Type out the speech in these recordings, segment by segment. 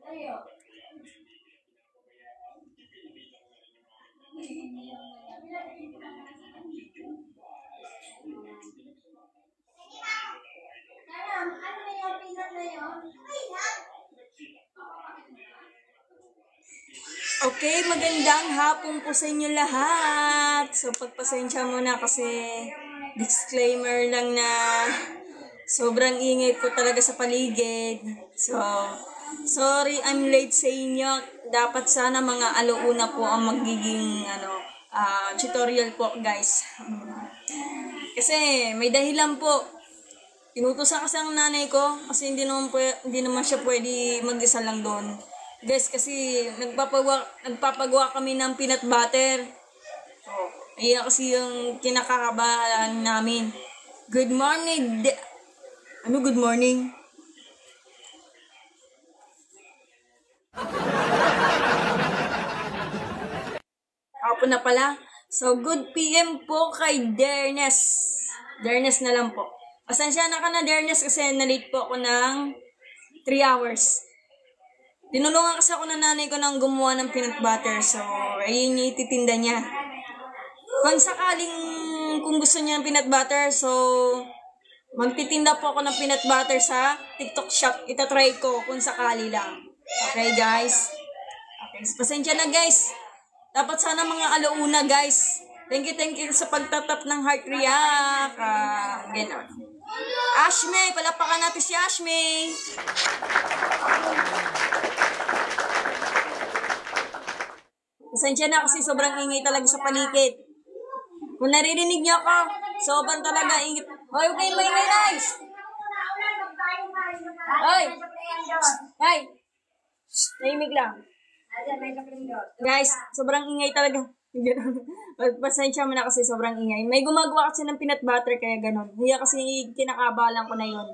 Okay, magandang hapon po sa inyo lahat. So, pagpasensya muna kasi disclaimer lang na sobrang ingay po talaga sa paligid. So, sorry I'm late sa inyo. Dapat sana mga alauna po ang magiging tutorial po, guys. Kasi may dahilan po. Inutusan kasi ang nanay ko kasi hindi naman siya pwede mag-isa lang doon. Guys, kasi nagpapagawa kami ng peanut butter. Ayan kasi yung kinakakabahan namin. Good morning. Good morning? Hapon na pala. So, good PM po kay Dernes. Dernes na lang po. Pasensya na ka na, Dernes, kasi na-late po ako ng 3 hours. Tinulungan kasi ako ng nanay ko ng gumawa ng peanut butter. So, ayun yung ititinda niya. Kung gusto niya ng peanut butter, so, magtitinda po ako ng peanut butter sa TikTok shop. Itatry ko kung sakali lang. Okay, guys? Okay, pasensya na, guys. Dapat sana mga alauna, guys. Thank you sa pagtatap ng heart react. Ganon. Ashmay, palapakan natin si Ashmay. Pasensya na kasi sobrang ingay talaga sa paligid. Kung naririnig niyo ako, sobrang talaga ingay. Hoy, okay, maingay, guys. Hoy! Hoy! Nahimig lang. Guys, sobrang ingay talaga. Pasensya mo na kasi sobrang ingay. May gumagawa kasi ng peanut butter kaya ganon. Kaya kasi kinakabalan ko na yon.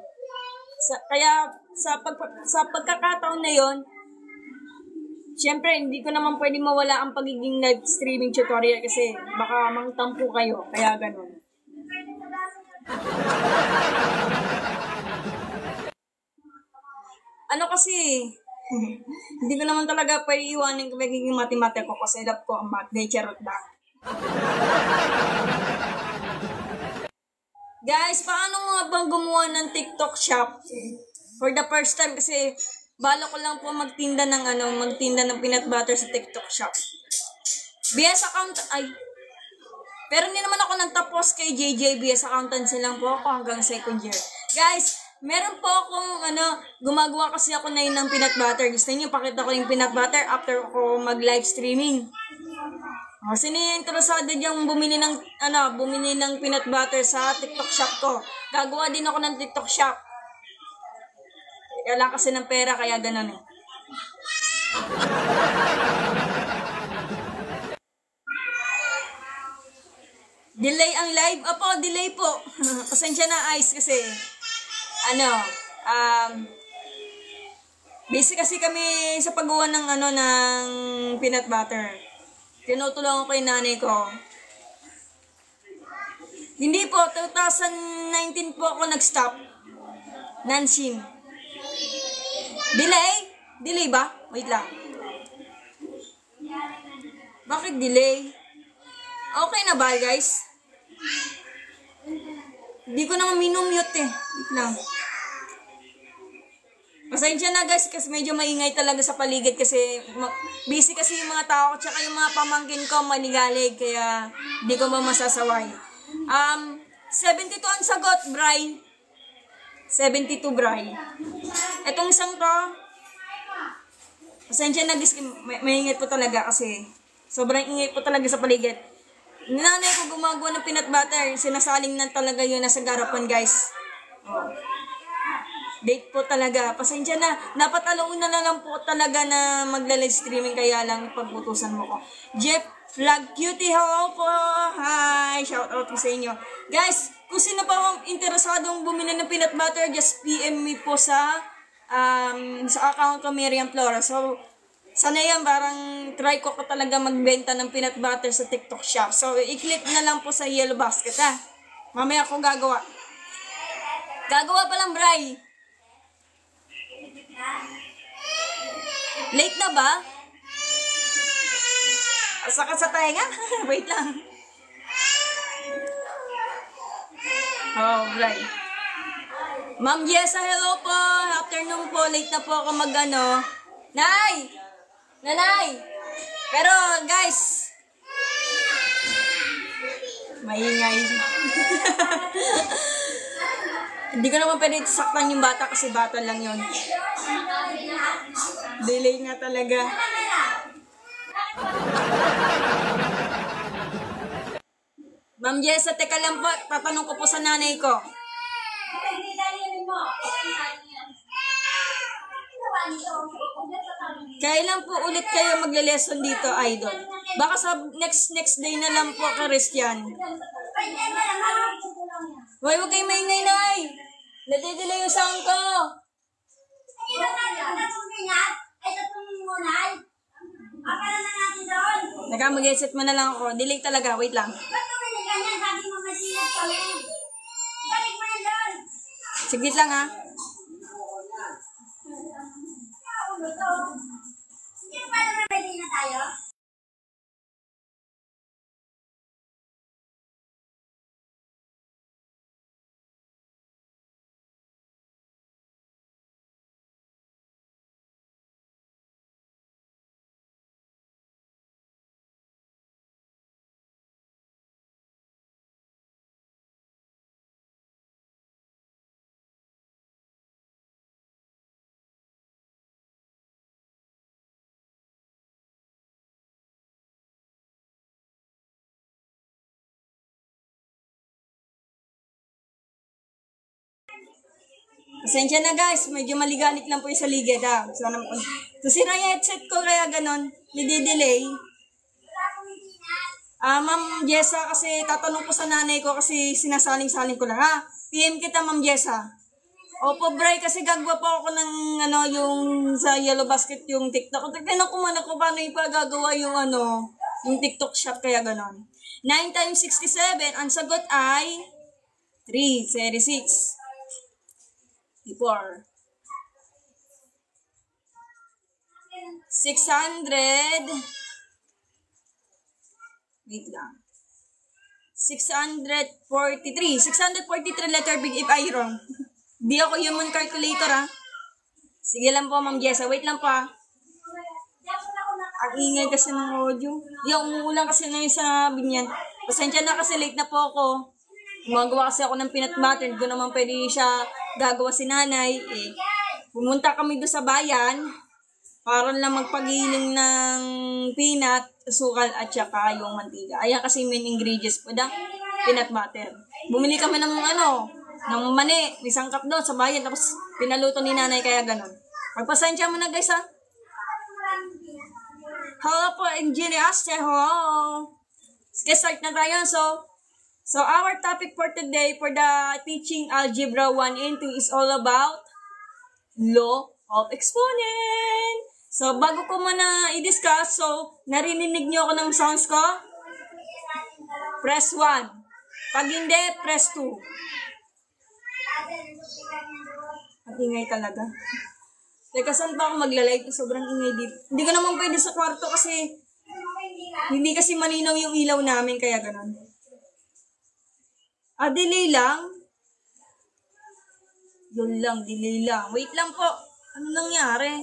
Kaya sa pagkakataon na yon, syempre, hindi ko naman pwede mawala ang pagiging live streaming tutorial kasi baka mangtampo kayo. Kaya ganun. Kasi, hindi ko naman talaga pwede iwanin kung magiging mathematics ko kasi love ko ang math. Day charot ba? Guys, paano nga bang gumawa ng TikTok shop? For the first time kasi bala ko lang po magtinda ng peanut butter sa TikTok shop. BS account, pero hindi naman ako nagtapos kay JJ. BS accountancy lang po ako hanggang second year. Guys, meron po akong gumagawa kasi ako na yun ng peanut butter. Gusto niyo pakita ko yung peanut butter after ako mag-live streaming. Sino yung interesado diyang bumili ng peanut butter sa TikTok shop ko? Gagawa din ako ng TikTok shop. Kailangan kasi ng pera, kaya ganun eh. Delay ang live? Opo, delay po. Pasensya na, Ice, kasi busy kasi kami sa paggawa ng ng peanut butter. Tinutulungan ko yung nanay ko. Hindi po, 2019 po ako nag-stop. Nansin. Delay? Delay ba? Wait lang. Bakit delay? Okay na ba, guys? Hindi ko naman minumute eh. Wait lang. Pasensya na, guys, kasi medyo maingay talaga sa paligid kasi busy kasi yung mga tao tsaka yung mga pamangkin ko maligalig kaya hindi ko masasaway. 72 ang sagot, Bray. 72, Bray. Etong isang to, pasensya na, guys, maingay po talaga kasi sobrang ingay po talaga sa paligid. Nanay ko gumagawa ng peanut butter, sinasaling na talaga yun nasa garapan, guys. Date po talaga. Pasensya na. Dapat alauna na lang po talaga na magla-live streaming kaya lang pagbutusan mo ko. Jeff Flag Cutie, hello po. Hi. Shout out po sa inyo. Guys, kung sino pa interesadong bumili ng peanut butter, just PM me po sa account ko, Miriam Flora. So, sana yan, parang try ko talaga magbenta ng peanut butter sa TikTok shop. So, i-click na lang po sa yellow basket, ha. Mamaya ako gagawa. Gagawa pa lang, Bray. Late na ba? Sakit sa tainga? Wait lang. Alright. Ma'am Jessa, hello po. Afternoon po. Late na po ako mag-ano. Nay! Nanay! Pero guys, maingay. Hindi ko naman pwede saktan yung bata kasi bata lang yun. Delay nga talaga. Ma'am Jessa, teka lang po. Tatanong ko po sa nanay ko. Kailan po ulit kayo magle-lesson dito, idol? Baka sa next day na lang po, Christian. Hoy, huwag kayo maingay, Nay. Nadidelay yung sound ko. Mag-headset mo na lang ako. Delay talaga. Wait lang. Sigit lang, ha? Pasensya na guys, medyo maliganit lang po yung sa ligid ha. So sira yung headset ko kaya ganon, nidi-delay. Ma'am Jessa, kasi tatanong ko sa nanay ko kasi sinasaling-saling ko lang ha. PM kita Ma'am Jessa. Opo Bray, kasi gagawa pa ako ng yung sa Yellow Basket yung TikTok. Tignan ko man ako paano ipagagawa yung yung TikTok shop kaya ganon. 9 times 67, ang sagot ay 3, series 6. 4. 600. Wait lang. 643. 643 letter big if I wrong. Di ako human calculator ha. Sige lang po Ma'am Jessa. Wait lang po ha. Ang ingay kasi ng audio. Yung umuulan kasi na yung sabi niyan. Pasensya na kasi late na po ako. Gumagawa kasi ako ng peanut butter. Doon naman pwede siya gagawa si nanay. Pumunta kami doon sa bayan para lang magpagiling ng peanut, sukal at saka yung mantika. Ayan kasi main ingredients po da. Peanut butter. Bumili kami ng ng mani. Isang cup doon sa bayan. Tapos pinaluto ni nanay kaya ganon. Magpasensya mo na guys ha. Hello po Engineer Aster. Hello. Sige, start na tayo. So our topic for today for the teaching Algebra 1 and 2 is all about law of exponent. So bago ko muna i-discuss, so narinig niyo ako ng sounds ko? Press 1. Pag hindi, press 2. Ang ingay talaga. Teka, saan pa ako magla-light? Sobrang ingay dito. Hindi ko naman pwede sa kwarto kasi hindi kasi malinaw yung ilaw namin kaya ganon. Delay lang. Yun lang, delay lang. Wait lang po. Ano nangyari?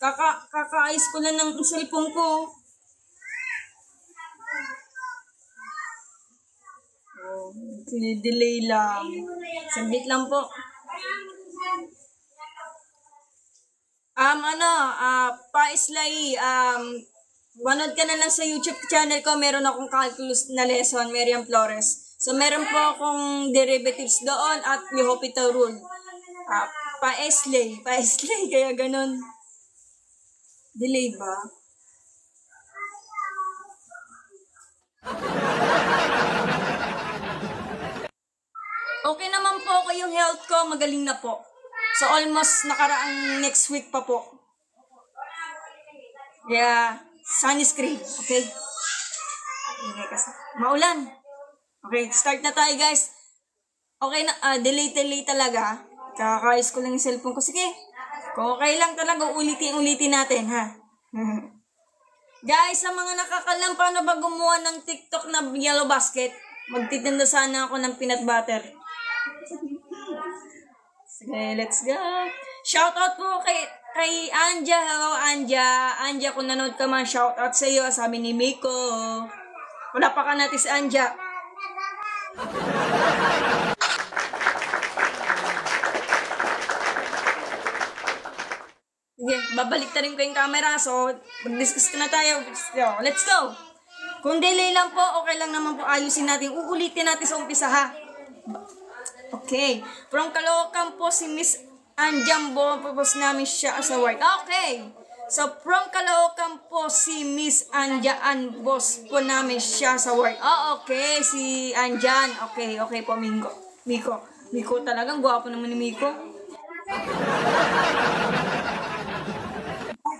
Kakaayos ko lang ng cellphone ko. Delay lang. Saglit lang po. Pa-Islay, manood ka na lang sa YouTube channel ko. Meron akong calculus na lesson, Miriam Flores. So, meron po akong derivatives doon at L'Hopital rule. Pa-Islay, kaya ganun. Delay ba? Okay naman po ako yung health ko, magaling na po. So, almost nakaraang next week pa po. Kaya, sunscreen, okay? Maulan. Okay, start na tayo guys. Okay na, delay talaga. Kakayos ko lang yung cellphone ko. Sige, kung okay lang talaga, ulitin natin ha. Guys, sa mga nakakalam, paano ba gumawa ng TikTok na yellow basket? Magtitinda sana ako ng peanut butter. Sige, let's go. Shoutout po kay Anja. Hello, Anja. Anja, kung nanood ka man, shoutout sa iyo. Sabi ni Miko. Wala pa ka natin si Anja. Sige, babalik na rin ko yung camera. So, mag-discuss na tayo. So, let's go. Kung delay lang po, okay lang naman po. Ayusin natin. Uulitin natin sa umpisa, ha? Okay. From Caloocan po si Miss Anjambo. Propose namin siya sa work. Okay. So, from Caloocan po si Miss Anjaan. Boss po namin siya sa work. Oh, okay. Si Anjan. Okay, okay po, Miko. Miko talagang gwapo naman ni Miko.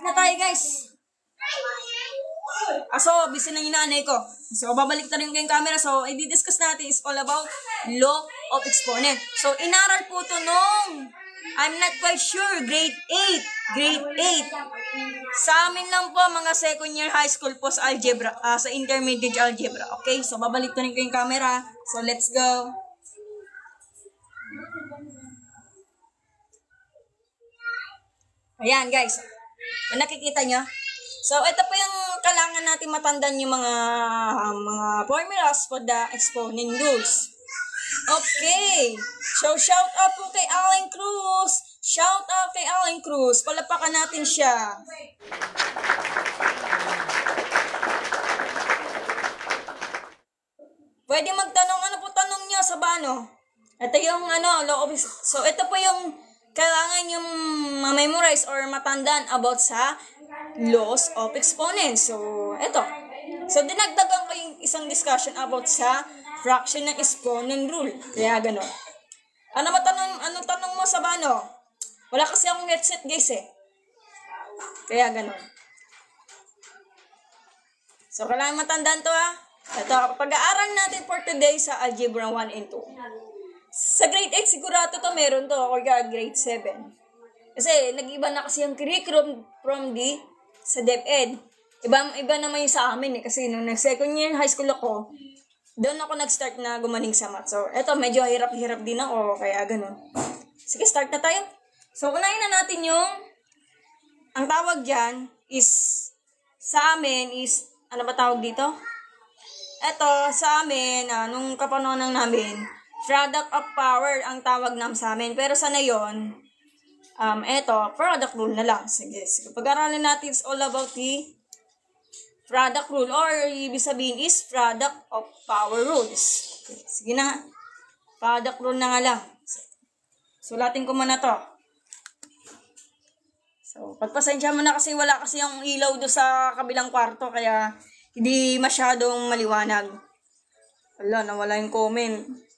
Na tayo, guys. So, busy na yung nanay ko. So, babalik na rin ko yung camera. So, i-discuss natin is all about law of exponent. So, inaral po to nung, I'm not quite sure, grade 8. Grade 8. Sa amin lang po, mga second year high school po sa algebra, sa intermediate algebra. Okay? So, babalik na rin ko yung camera. So, let's go. Ayan, guys. Kung nakikita nyo. So, ito po yung kailangan natin matandaan yung mga formulas for the exponent rules. Okay. So, shout out po kay Alan Cruz. Shout out kay Alan Cruz. Palapakan natin siya. Pwede magtanong, ano po tanong nyo sa bano? Ito yung law of, so ito po yung kailangan yung ma-memorize or matandaan about sa laws of exponents. So, ito. So, dinagdagan ko yung isang discussion about sa fraction ng exponent rule. Kaya gano'n. Anong tanong mo sa bano? Wala kasi akong headset, guys, eh. Kaya gano'n. So, kailangan matandaan to, ha? Ito, pag-aaral natin for today sa Algebra 1 and 2. Sa grade 8, sigurado to meron to, or grade 7. Kasi, nag-iba na kasi yung curriculum from sa DepEd. Iba naman yung sa amin, eh. Kasi, nung nag-second year high school ako, doon ako nag-start na gumaling sa math. So, eto, medyo hirap-hirap din ako, kaya ganun. Sige, start na tayo. So, unahin na natin yung, ang tawag dyan is, sa amin is, ano ba tawag dito? Eto, sa amin, nung kapanonan namin, product of power ang tawag namin sa amin. Pero sana yon, eto, product rule na lang. Sige. Pag-aralin natin is all about the product rule or ibig sabihin is product of power rules. Okay. Sige na. Product rule na nga lang. Sulatin ko muna to. So, pagpasensya mo na kasi wala kasi yung ilaw do sa kabilang kwarto kaya hindi masyadong maliwanag. Wala, nawala yung comment.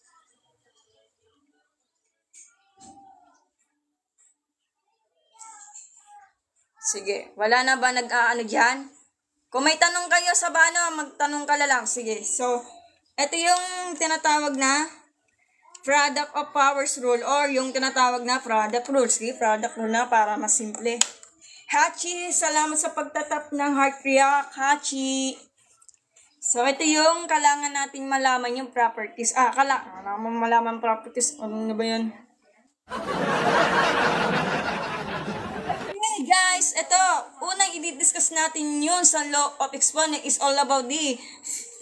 Sige, wala na ba nag-aano dyan? Kung may tanong kayo sa bano, magtanong ka lang. Sige, so, ito yung tinatawag na product of powers rule or yung tinatawag na product rule. Sige, product rule na para mas simple. Hachi, salamat sa pagtatap ng heart react. Hachi. So, ito yung kailangan natin malaman yung properties. Malaman properties. Ano na ba yun? Okay, guys. Ito. Unang i-discuss natin yun sa law of exponent is all about the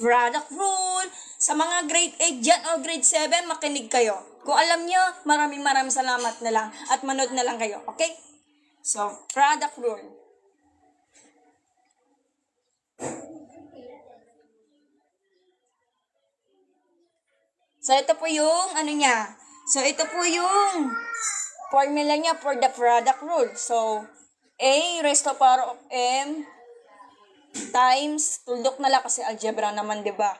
product rule. Sa mga grade 8 dyan o grade 7, makinig kayo. Kung alam nyo, maraming salamat na lang. At manood na lang kayo. Okay? So, product rule. So, ito po yung, So, ito po yung formula niya for the product rule. So, A raised to power of M times, tuldok na lang kasi algebra naman, diba?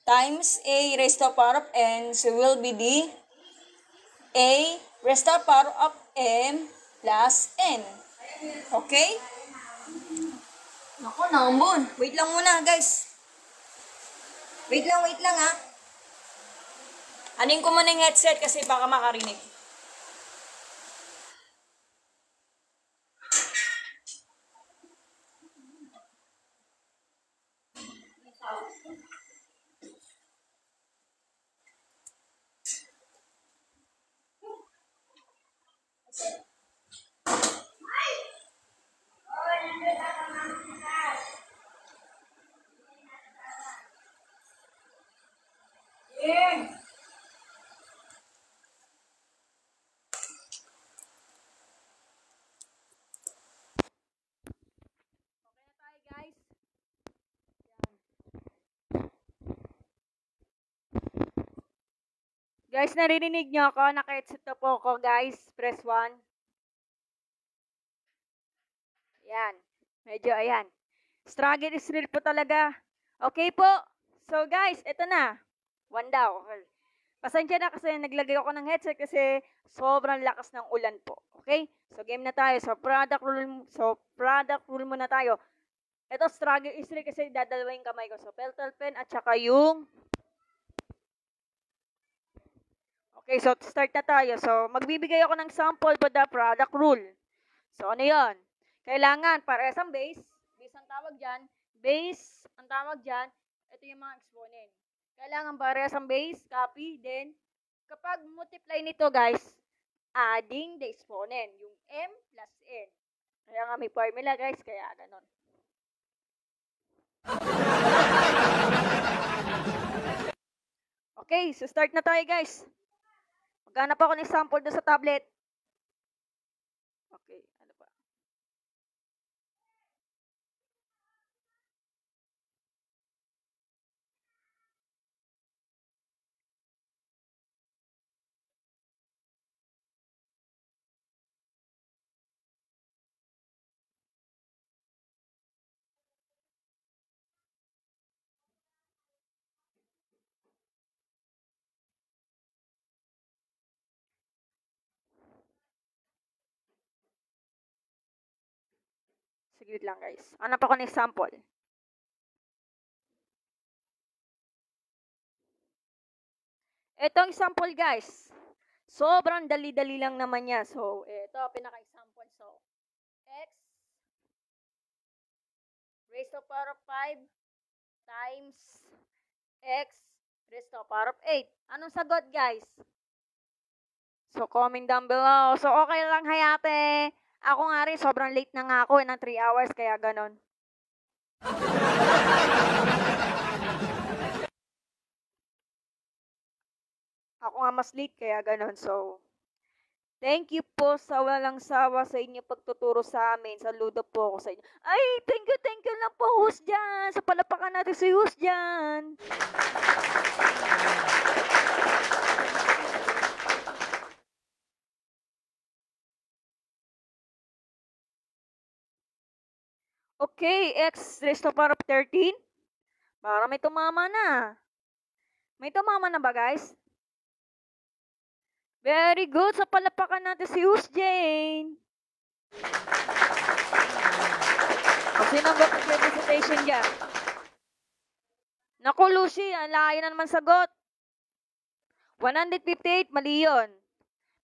Times A raised to power of N, so will be the A raised to power of M plus N. Okay? Naku, naambon. Wait lang muna, guys. Wait lang, ha. Anin ko muna yung headset kasi baka makarinig. Guys, naririnig nyo ako? Naka-headset na po ako, guys. Press 1. Ayan. Medyo, ayan. Struggle is real po talaga. Okay po. So, guys, ito na. 1 daw. Pasensya na kasi naglagay ako ng headset kasi sobrang lakas ng ulan po. Okay? So, game na tayo. Product rule muna tayo. Ito, struggle is real kasi dadalawa yung kamay ko. So, pentel pen at saka yung... Okay, so start na tayo. So, magbibigay ako ng sample for the product rule. So, ano yun? Kailangan, para sa base ang tawag dyan, ito yung mga exponent. Kailangan parehas ang base, copy, then, kapag multiply nito, guys, adding the exponent, yung m plus n. Kaya nga may formula, guys, kaya ganon. Okay, so start na tayo, guys. Maghanap ako ng sample doon sa tablet. Okay, ano pa? Sige lang, guys. Hanap ako ng sample. Itong sample, guys. Sobrang dali-dali lang naman niya. So, ito, pinaka-example. So, x raised to power of 5 times x raised to power of 8. Anong sagot, guys? So, comment down below. So, okay lang, hayate. Ako nga rin, sobrang late na nga ako, ng 3 hours, kaya ganon. Ako nga mas late, kaya ganon. So, thank you po sa walang sawa sa inyo pagtuturo sa amin. Saludo po ako sa inyo. Ay, thank you lang po, host dyan. Sa palapakan natin si host dyan. Okay, x raised to power of 13. Para may tumama na. May tumama na ba, guys? Very good. Sa palapakan natin si host Jane. Sino ba mag-recitation dyan? Naku, Lucy, ang layo na naman sagot. 158, mali yun.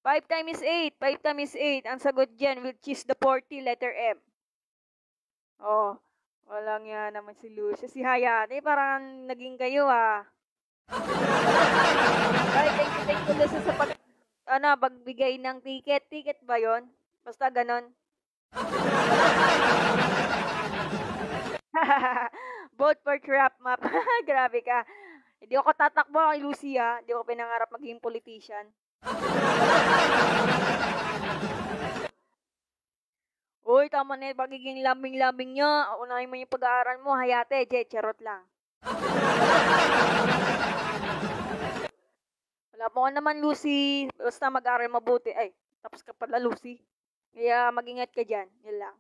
5 times 8, 5 times 8. Ang sagot dyan, which is the 40, letter M. Oh, walang yan naman si Lucy. Si Hayate, parang naging kayo Ay, thank you, Lucy, sa pagbigay ng ticket. Ticket ba yon? Basta ganon. Vote for trap map. Grabe ka. Hindi ako tatakbo kay Lucy Hindi ako pinangarap maging politician. Uy, tama na yung pagiging lambing-lambing niya. Unahin mo yung pag-aaral mo, hayate. Charot lang. Wala po naman, Lucy. Basta mag-aaral mabuti. Ay, tapos ka pala, Lucy. Kaya mag-ingat ka dyan. Yun lang.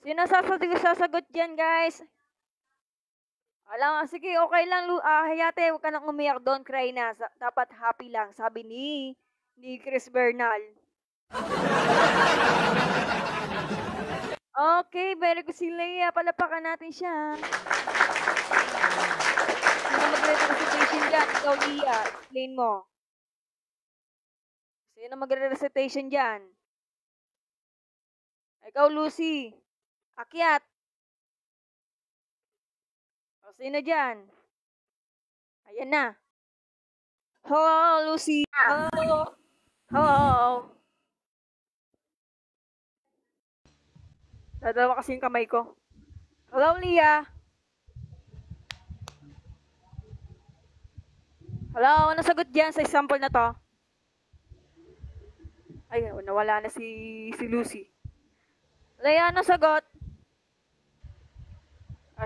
Sino sasagot dyan, guys? Alam, sige, okay lang, hayate, huwag ka nang umiyak, don't cry na. Dapat happy lang, sabi ni Chris Bernal. Okay, very good si Leia. Palapakan natin siya. Sino magre-recitation dyan? Ikaw, Leia. Explain mo. Sino magre-recitation dyan? Ikaw, Lucy. Akyat. O, sino dyan? Ayan na. Hello, Lucy. Hello. Hello. Dadawa kasi yung kamay ko. Hello, Leah. Hello, ano sagot dyan sa example na to? Ay, nawala na si Lucy. Leah, ano sagot?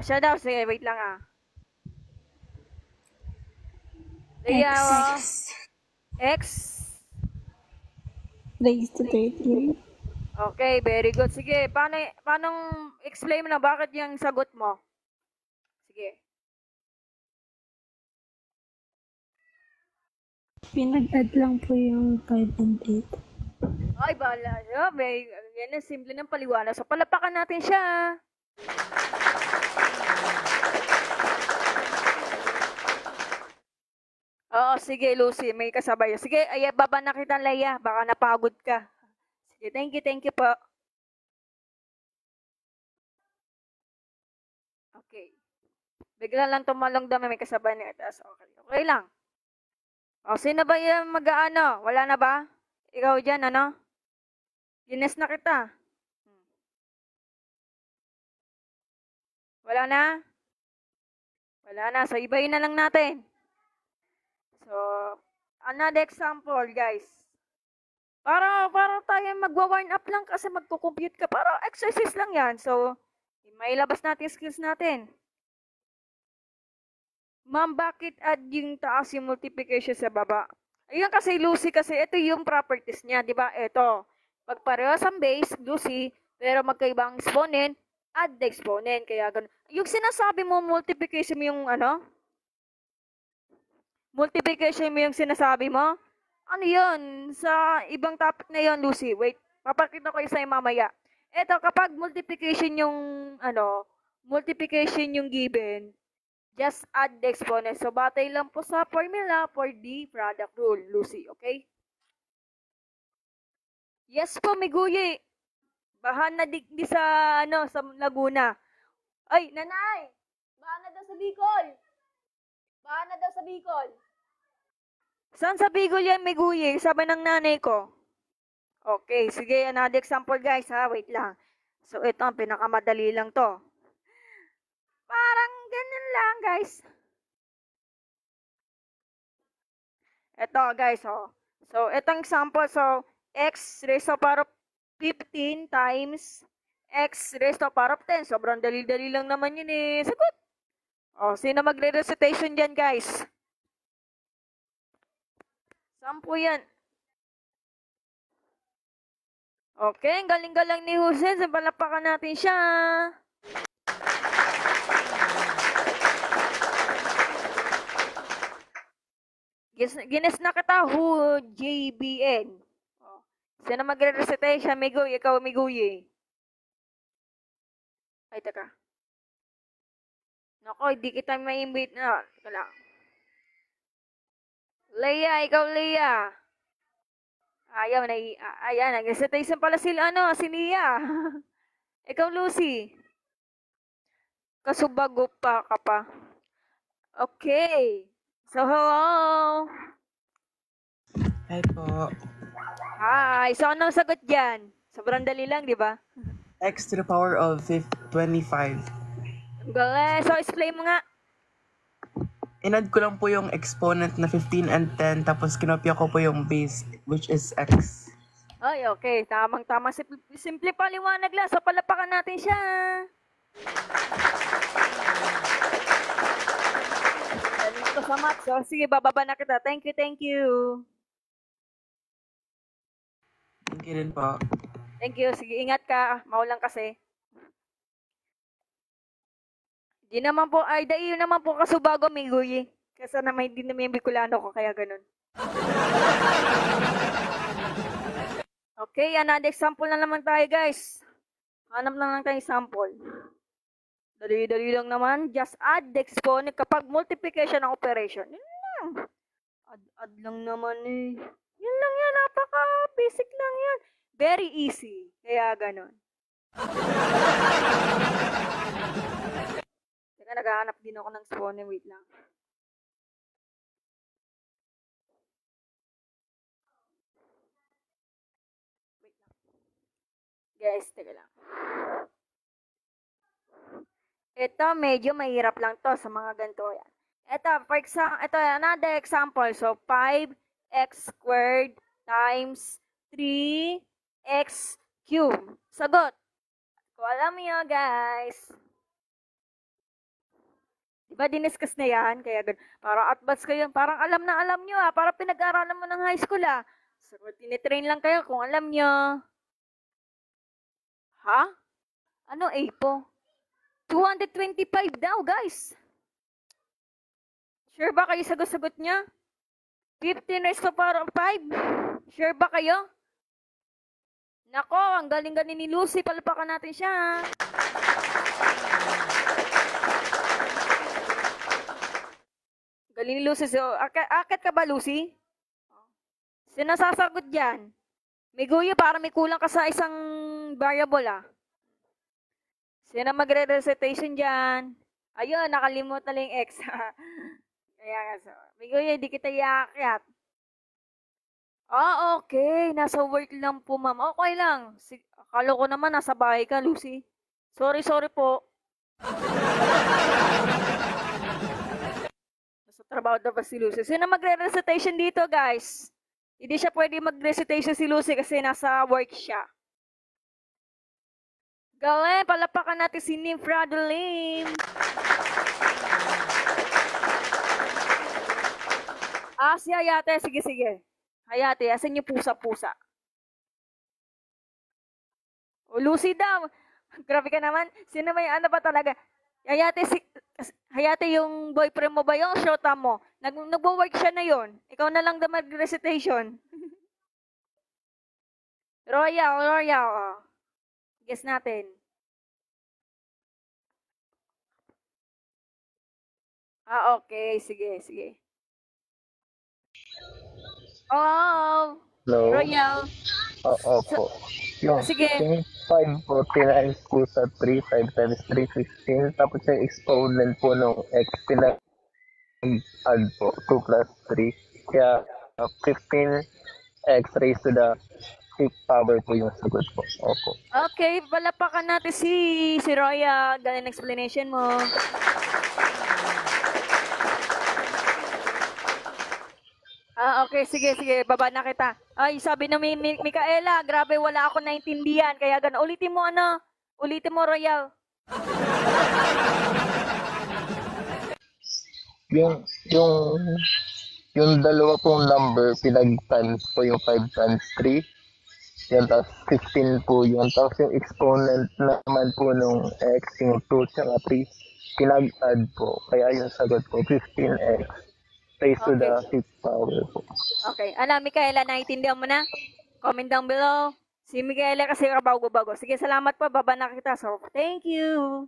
Siya daw. Sige, wait lang Leia, X. Raised to 33. Okay, very good. Sige, paano explain mo na bakit yung sagot mo? Sige. Pinag-add lang po yung 5 and 8. Ay, bahala siya. Yan na, simple ng paliwanag. So, palapakan natin siya. Oo, sige, Lucy. May kasabay. Sige, baba na kita, Leia. Baka napagod ka. Sige, thank you po. Okay. Bigla lang tumalong dami, may kasabay na itaas. Okay lang. O, sino ba yung mag-aano? Wala na ba? Ikaw dyan, ano? Gines na kita. Wala na? Wala na. So, ibayin na lang natin. So, another example, guys. Para tayo magwa-warm up lang kasi magko-compute ka. Para exercise lang yan. So, may labas natin skills natin. Ma'am, bakit add yung taas yung multiplication sa baba? Ayun kasi, Lucy, kasi ito yung properties niya, di ba? Ito. Pag parehas ang base, Lucy, pero magkaibang exponent, add the exponent. Kaya ganun. Yung sinasabi mo, multiplication mo yung ano? Multiplication mo yung sinasabi mo? Ano yun? Sa ibang topic na yun, Lucy. Wait, papakita ko sa'yo mamaya. Ito, kapag multiplication yung, multiplication yung given, just add the exponent. So, batay lang po sa formula for the product rule, Lucy. Okay? Yes po, Miguyi. Bahan na di sa, sa Laguna. Ay, nanay! Bahan na daw sa Bicol. Bahan na daw sa Bicol. Saan sa Bicol yan, Miguyi? Sabi ng nanay ko. Okay, sige. Another example, guys, ha? Wait lang. So, ito, pinakamadali lang to. Parang ganyan lang, guys. Ito, guys, So, itong example, so, x raised to the power of 15 times x raised to the power of 10. Sobrang dali-dali lang naman yun eh. Sagot! Sino magre-recitation dyan, guys? Saan po yan? Okay, ang galing-galing ni Husen. Palapakan natin siya. Gines na kita, JBN. Sino magre-recitation? Miguy, ikaw, Miguy. Ay, taka. Nako, hindi kita ma-invite na. Teka lang. Leia, ikaw, Leia. Ayaw, ayan, nag-recitation pala sila, si Nia. Ikaw, Lucy. Kasubago pa ka pa. Okay. So, hello. Hi po. Hi. So, anong sagot dyan? Sobrang dali lang, di ba? X to the power of 25. Galing. So, explain mo nga. Inadd ko lang po yung exponent na 15 and 10, tapos kinopya ko po yung base, which is X. Ay, okay. Tamang-tama. Simple paliwanag lang. So, palapakan natin siya. Galing ko sa math. So, sige, bababa na kita. Thank you, thank you. Thank you din po. Thank you. Sige, ingat ka. Maulang kasi. Di naman po, ay, dahil naman po kasubago, Miguy. Kasi naman, hindi naman yung Bicolano ko, kaya ganun. Okay, another example na naman tayo, guys. Hanap lang tayo sample. Dali-dali lang naman. Just add the exponent kapag multiplication ng operation. Yun lang. Add lang naman eh. Yun lang yan. Napaka-basic lang yan. Very easy. Kaya ganun. Teka, naghahanap din ako ng exponent. Wait lang. Guys, teka lang. Ito, medyo mahirap lang to sa mga ganito yan. Ito, for example, ito, another example. So, 5x squared times 3x cubed. Sagot. Kung alam niyo, guys. Diba diniscuss na yan? Kaya parang advance kayo. Parang alam na alam nyo Parang pinag-aaralan mo ng high school So, tinitrain lang kayo kung alam nyo. Ha? Ano APO? 225 daw, guys. Sure ba kayo sagot-sagot niya? 15 raised to the power of 5? Sure ba kayo? Nako, ang galing-galing ni Lucy. Palpakan natin siya. Galing ni Lucy. So, akit ka ba, Lucy? Sino sasagot dyan? May guyo, para may kulang ka sa isang variable Sino magre-recitation dyan? Ayun, nakalimut na lang yung X. Kaya nga, so, may guyo, hindi kita iakyat. Okay. Nasa work lang po, ma'am. Okay lang. Akala ko naman, nasa bahay ka, Lucy. Sorry po. Nasa trabaho daw pa si Lucy. Sino magre-recitation dito, guys? Hindi siya pwede mag-recitation si Lucy kasi nasa work siya. Galing, palapakan natin si Nim Fradolim. Si Hayate. Sige. Hayate, asan yung pusa-pusa? Lucy daw. Grabe ka naman. Sino may ano ba talaga? Hayate yung boyfriend mo ba yung shota mo? Nagwo-work siya na yon. Ikaw na lang daw mag-recitation. Royal. Guess natin. Okay. Sige. Oh, Hello? Royal. Opo. Sige. Yung 5 po, tinalis po sa 3, 5 times 3, 15. Tapos yung exponent po ng x, add po, 2 plus 3. Kaya 15x raised to the 5th power po yung sagot po. Opo. Okay, palapakan natin si Royal. Galing explanation mo. Okay, sige. Baba na kita. Ay, sabi na Micaela, grabe, wala ako naintindihan. Kaya gano'n. Ulitin mo, Royal. Yung dalawa pong number, pinag-times po yung 5 times 3. Yan, tapos 15 po yun. Tapos yung exponent naman po nung x, yung 2 tsaka 3, pinag-add po. Kaya yung sagot po, 15x raised to the 5th power po. Okay. Micaela, naintindihan mo na? Comment down below. Si Micaela kasi kabago-bago. Sige, salamat po. Baba na kita. So, thank you.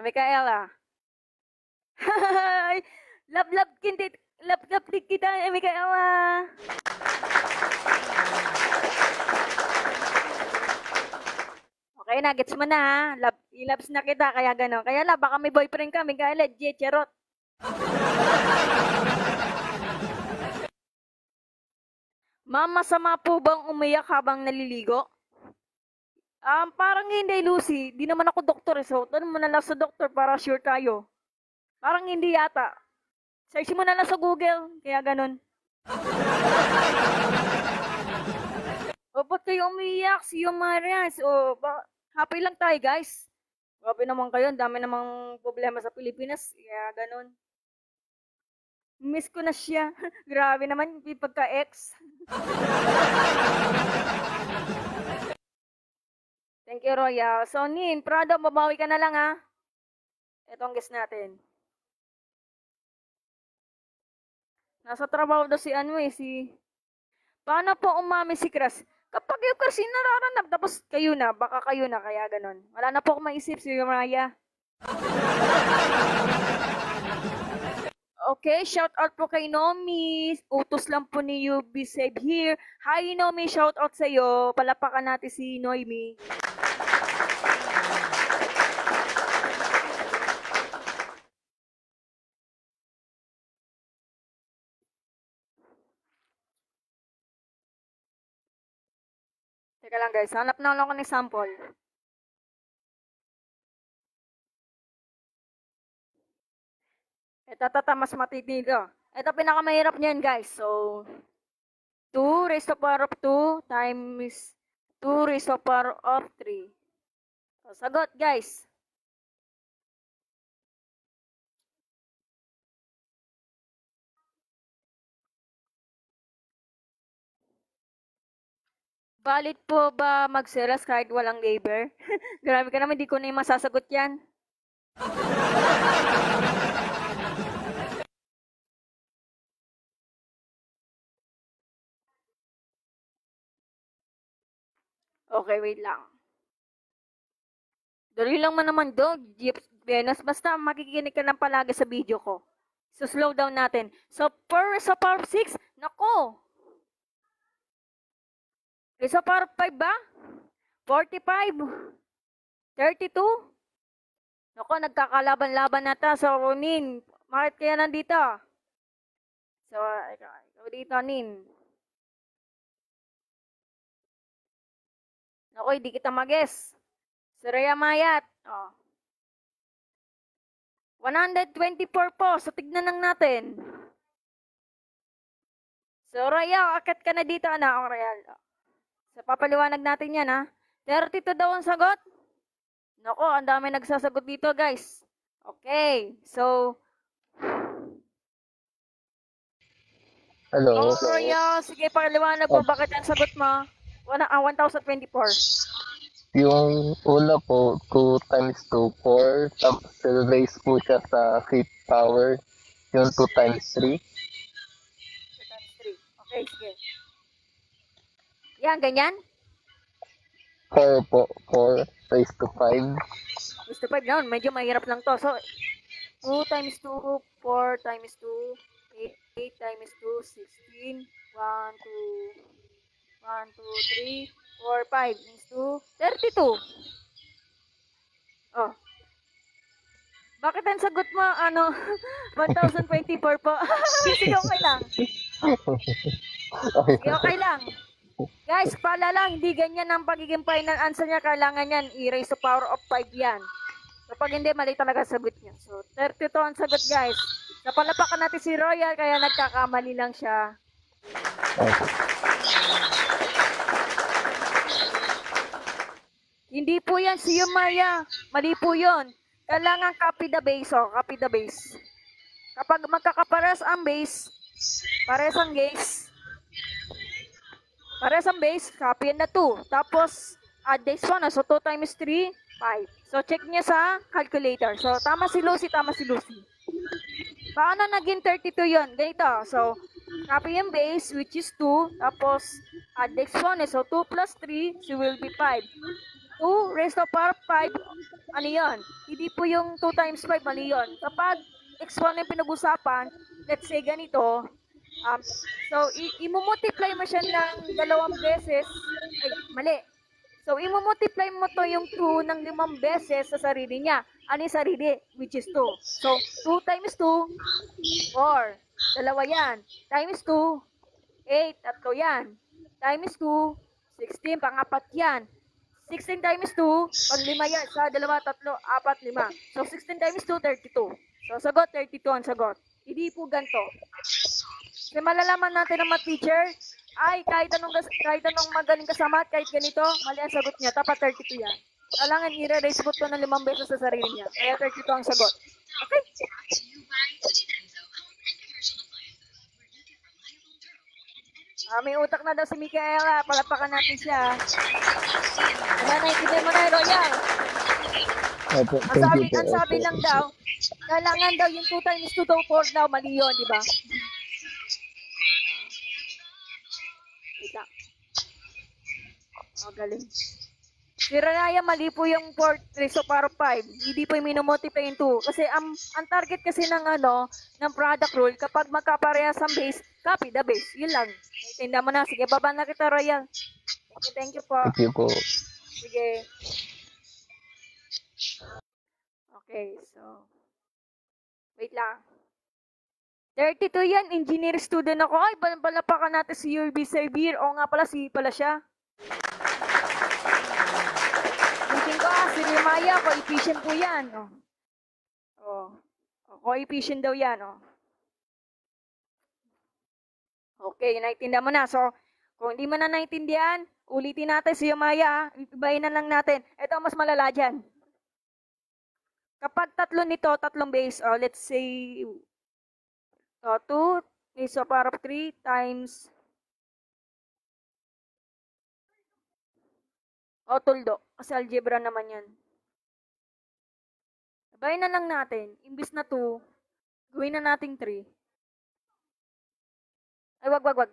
Micaela. Hi! Love kita, Micaela. Okay, gets mo na I-loves na kita, kaya gano'n. Kaya baka may boyfriend ka, Micaela, charot. Ma'am, masama po bang umiyak habang naliligo? Parang hindi, Lucy. Di naman ako doktor so tanong mo na lang sa doktor para sure tayo. Parang hindi yata. Search mo na lang sa Google, kaya ganun. Ba't kayo umiyak? Si Marias. Happy lang tayo, guys. Grabe naman kayo. Dami namang problema sa Pilipinas. Kaya ganun. Miss ko na siya. Grabe naman yung pagka-ex. Thank you, Royal. So, Nin, Prado, mabawi ka na lang, Ito ang guess natin. Nasa trabaho daw Paano po umami si Crush? Kapag yung Crush nararanap, tapos baka kayo na, kaya ganun. Wala na po akong maisip si Raya. Okay, shout out po kay Nomi. Utos lang po ni UB Save Here. Hi Nomi, shout out sa iyo. Palapakan natin si Noemi. Teka lang guys, hanap na lang ako ng sample. Ito, mas matitindi to. Ito, pinakamahirap niyan, guys. So, 2 raised to the power of 2 times 2 raised to the power of 3. So, sagot, guys. Valid po ba magselas kahit walang labor? Grabe ka naman, di ko na yung masasagot yan. Okay, wait lang. Dali lang man naman daw, Jeep Venus. Basta makikinig ka lang palagi sa video ko. So, slow down natin. So, sa power 6, nako. Sa power 5 ba? 45? 32? Nako, nagkakalaban-laban na ta. So, Nin, bakit kaya nandito? So, ikaw dito, Nin. Nako, hindi kita mag-guess. Soraya Mayat. Oh. 124 po. So, tignan lang natin. So, Raya, akit ka na dito, anak. Real. So, papaliwanag natin yan, ha? 32 daw ang sagot. Nako, ang dami nagsasagot dito, guys. Okay. So, Hello? Raya, sige, paliwanag mo bakit ang sagot mo. 1,024. Yung una po, 2 times 2, 4. Tapos raise po siya sa 5th power. Yung 2 times 3. 2 times 3. Okay, sige. Yan, ganyan. 4 po, 4 raised to 5. Gusto 5 noon, medyo mahirap lang to. So, 2 times 2, 4 times 2, 8 times 2, 16, 1, 2, 3, 4, 5 means 2, 32. Oh. Bakit ang sagot mo, 1,024 po? Sige, okay lang. Sige, okay lang. Guys, paalala, hindi ganyan ang pagiging final answer niya. Kailangan yan, i-raise to power of 5 yan. So, pag hindi, mali talaga sagot niya. So, 32 ang sagot, guys. Napalapakan natin si Royal, kaya nagkakamali lang siya. Hindi po yan si Yumaya. Mali po yun. Kailangan copy the base, copy the base. Kapag magkakapares ang base, pares ang base, copy na 2. Tapos, add this one. So, 2 times 3, 5. So, check niya sa calculator. So, tama si Lucy. Paano naging 32 yun? Ganito. So, copy yung base, which is 2. Tapos, add the exponent. So, 2 plus 3, so will be 5. 2 raised to power 5, ano yun? Hindi po yung 2 times 5, ano yun? Kapag exponent pinag-usapan, let's say ganito, so, i-multiply mo siya ng 2 beses, ay, mali. So, i-multiply mo to yung 2 ng 5 beses sa sarili niya. Ano yung sarili? Which is 2. So, 2 times 2, 4. Dalawa yan. Times 2, 8. Tatlo yan. Times 2, 16. Pang-apat yan. 16 times 2, pag 5 yan. Sa 2, 3, 4, 5. So, 16 times 2, 32. So, sagot, 32 ang sagot. Hindi po ganito. Kasi malalaman natin ng mga teacher, ay, kahit anong magaling ka sa math, kahit ganito, mali ang sagot niya. Dapat 32 yan. Kailangan i-raise mo to ng 5 beses sa sarili niya. Kaya 32 ang sagot. Okay? May utak na daw si Micaela. Palapakan natin siya. Wala na, ikibay mo na, Royal. Ang sabi lang daw, kailangan daw yung 2 times 2 daw 4 daw, mali yun, di ba? Galing. Si Raya, mali po yung 4 raised to power 5. Hindi po yung minumultiply yung 2. Kasi ang target kasi ng product rule, kapag magkaparehas ang base, copy the base. Yun lang. Tinda mo na. Sige, baba na kita, Royal. Thank you po. Thank you po. Sige. Okay, so. Wait lang. 32 yan. Engineer student ako. Ay, balapakan natin si Yurbi Servier. O nga pala, pala siya. Buting ko, si Rimaya, coefficient po yan. Coefficient daw yan. Okay, naiintindihan mo na. So, kung hindi mo na naiintindihan, ulitin natin si Rimaya. Ibayin na lang natin. Ito ang mas malala dyan. Kapag tatlo nito, tatlong base, let's say, 2 is a power of 3 times O tuldo. Kasi algebra naman yan. Sabayin na lang natin. Imbis na 2, gawin na nating 3. Ay, wag.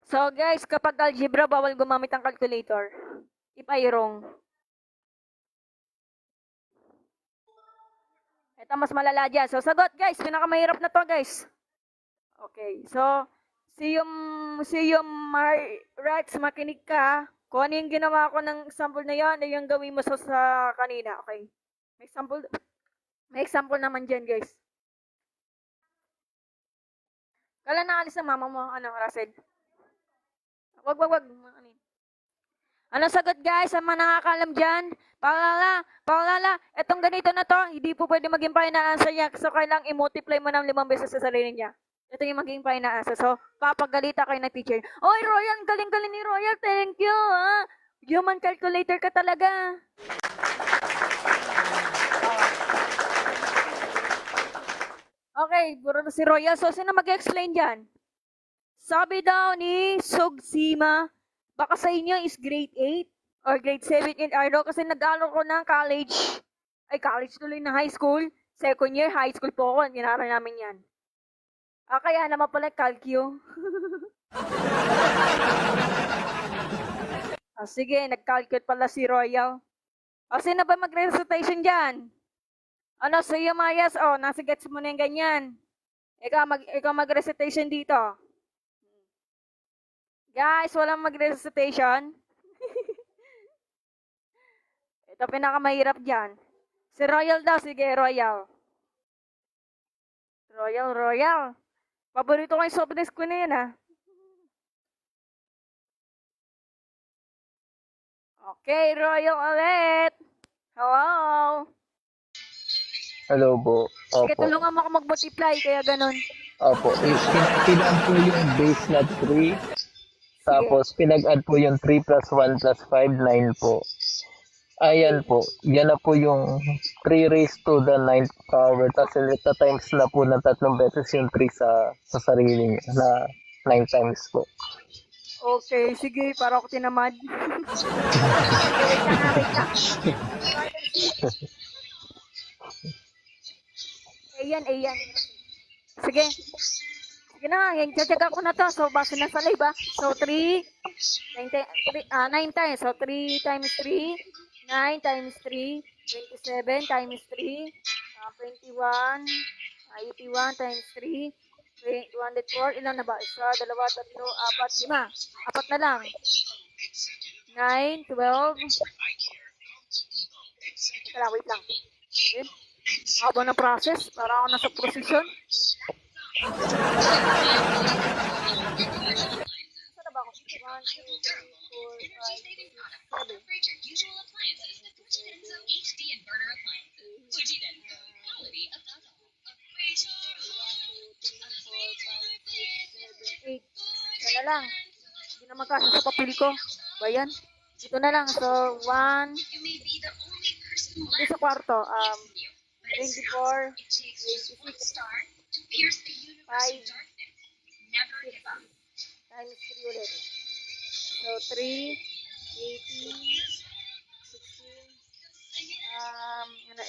So guys, kapag algebra, bawal gumamit ng calculator. If I wrong. Ito mas malala dyan. So sagot guys, pinakamahirap na to guys. Okay, so si yung rights, makinig ka. Kung ano yung ginawa ko ng example na yan, ay yung gawin mo sa kanina. Okay. May example naman dyan guys. Kala naalis na mama mo, Russell? Wag. Ano sagot guys, sa mga nakakalam dyan? Paalala, etong ganito na to, hindi po pwede maging final answer niya. So, kailangang i-multiply mo ng 5 beses sa sarili niya. Ito yung maging final answer. So, papagalitan kayo ng teacher. Oy, Royal, galing-galing ni Royal. Thank you, ha? Human calculator ka talaga. Okay, puro na si Royal. So, sino mag-explain dyan? Sabi daw ni Sogsima, baka sa inyo is grade 8 or grade 7 in Ardo kasi nag-aaral ko ng college. Ay, college tuloy na high school. Second year, high school po ako. Ginara namin yan. Kaya naman pala calcu. Sige, nag-calculate pala si Royal. Sino ba mag-recitation dyan? Ano, so yung Marias, nasa gets mo na yung ganyan. Ikaw mag-recitation dito. Guys, walang mag-recitation. Ito pinakamahirap dyan. Si Royal daw, sige, Royal. Royal. Paborito ko yung soft drinks ko na yun, ha. Okay, Royal ulit. Hello. Hello po. Sige, Opo. tulungan mo ako mag-multiply, kaya ganun. Opo. Pinag po yung base na 3. Tapos, pinag-add po yung 3 plus 1 plus 5, 9 po. Ayan po. Yan na po yung 3 raised to the 9th power. Tapos, times na po ng 3 beses yung 3 sa sarili niya na 9 times po. Okay, sige, para ako tinamad. Wait lang. Ayan. Sige. Sige na, tiyatyaga ko na to. So, base na sa live, So, 9 times. So, 3 times 3, 9 times 3, 27 times 3, 21, 81 times 3, 204, ilan na ba? 1, 2, 3, 4, 5. 4 na lang. 9, 12. Wait lang. Okay. Haba na process. Para ako nasa procession. Saan na ba ako? 1, 2, 3, 4, 5, 6, 7, 8. Yan na lang. Hindi na magkasa sa papel ko. Ba yan? Ito na lang. So, 1. Ito sa kwarto. 24, 26, 5, 6, times 3 ulit. So, 3, 18,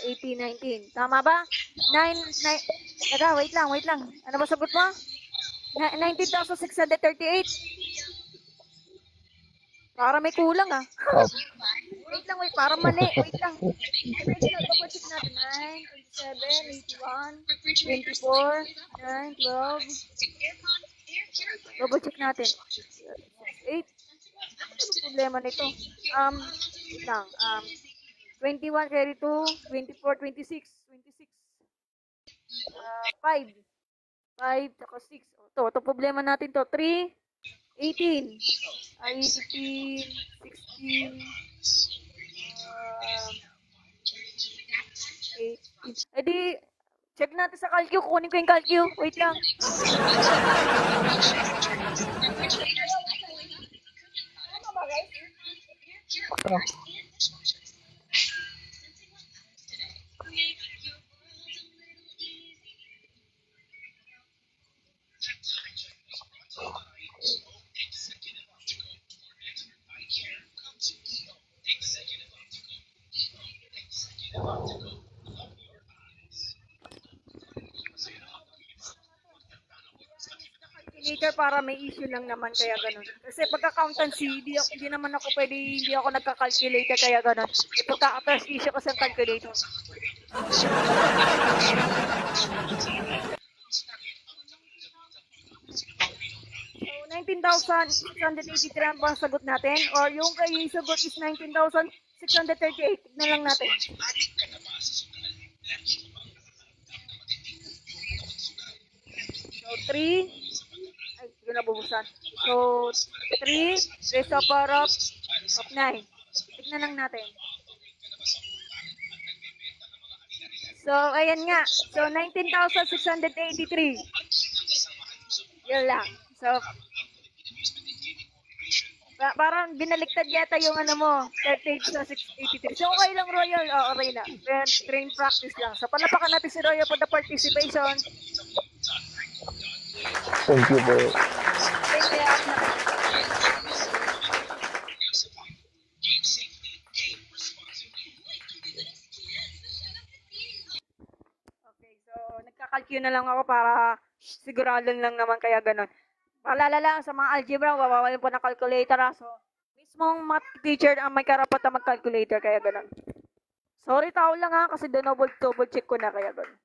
18, 19. Tama ba? 9, Teka, wait lang. Ano ba sagot mo? 19,638. Para may kulang, Wait lang, para mali. Wait lang. Double-check natin. 9, 27, 81, 24, 9, 12. Double-check natin. 8. Ano problema nito? Wait lang. 21, 32, 24, 26. 5. 5, saka 6. Ito problema natin to. 3, 18. 18, 16, 18. Di, check natin sa calcu. Kukunin ko yung calcu. Wait lang. calculator para may issue lang naman kaya ganun. Kasi pag accountancy, hindi naman ako pwede, hindi ako nagka-calculator kaya ganun. E pagka-first issue ko sa calculator. So, 19,683 ang pang sagot natin. Or yung kay sagot is 19,638. Tignan lang natin. So, 3. Ay, hindi na bubusan. So, 3 raised to the power of 9. Tignan lang natin. So, ayan nga. So, 19,683. Yun lang. So, parang binaliktad yata yung ano mo, 38 sa 683. So, okay lang, Royal. Okay na. Train practice lang. So, panapakan natin si Royal for the participation. Thank you po. Thank you. Okay, so, nagkakalcue na lang ako para sigurado lang naman kaya ganun. Paalala lang sa mga algebra, wawawalin po ng calculator ha. So, mismong math teacher ang may karapat na mag-calculator kaya ganun. Sorry tao lang ha, kasi double check ko na kaya ganun.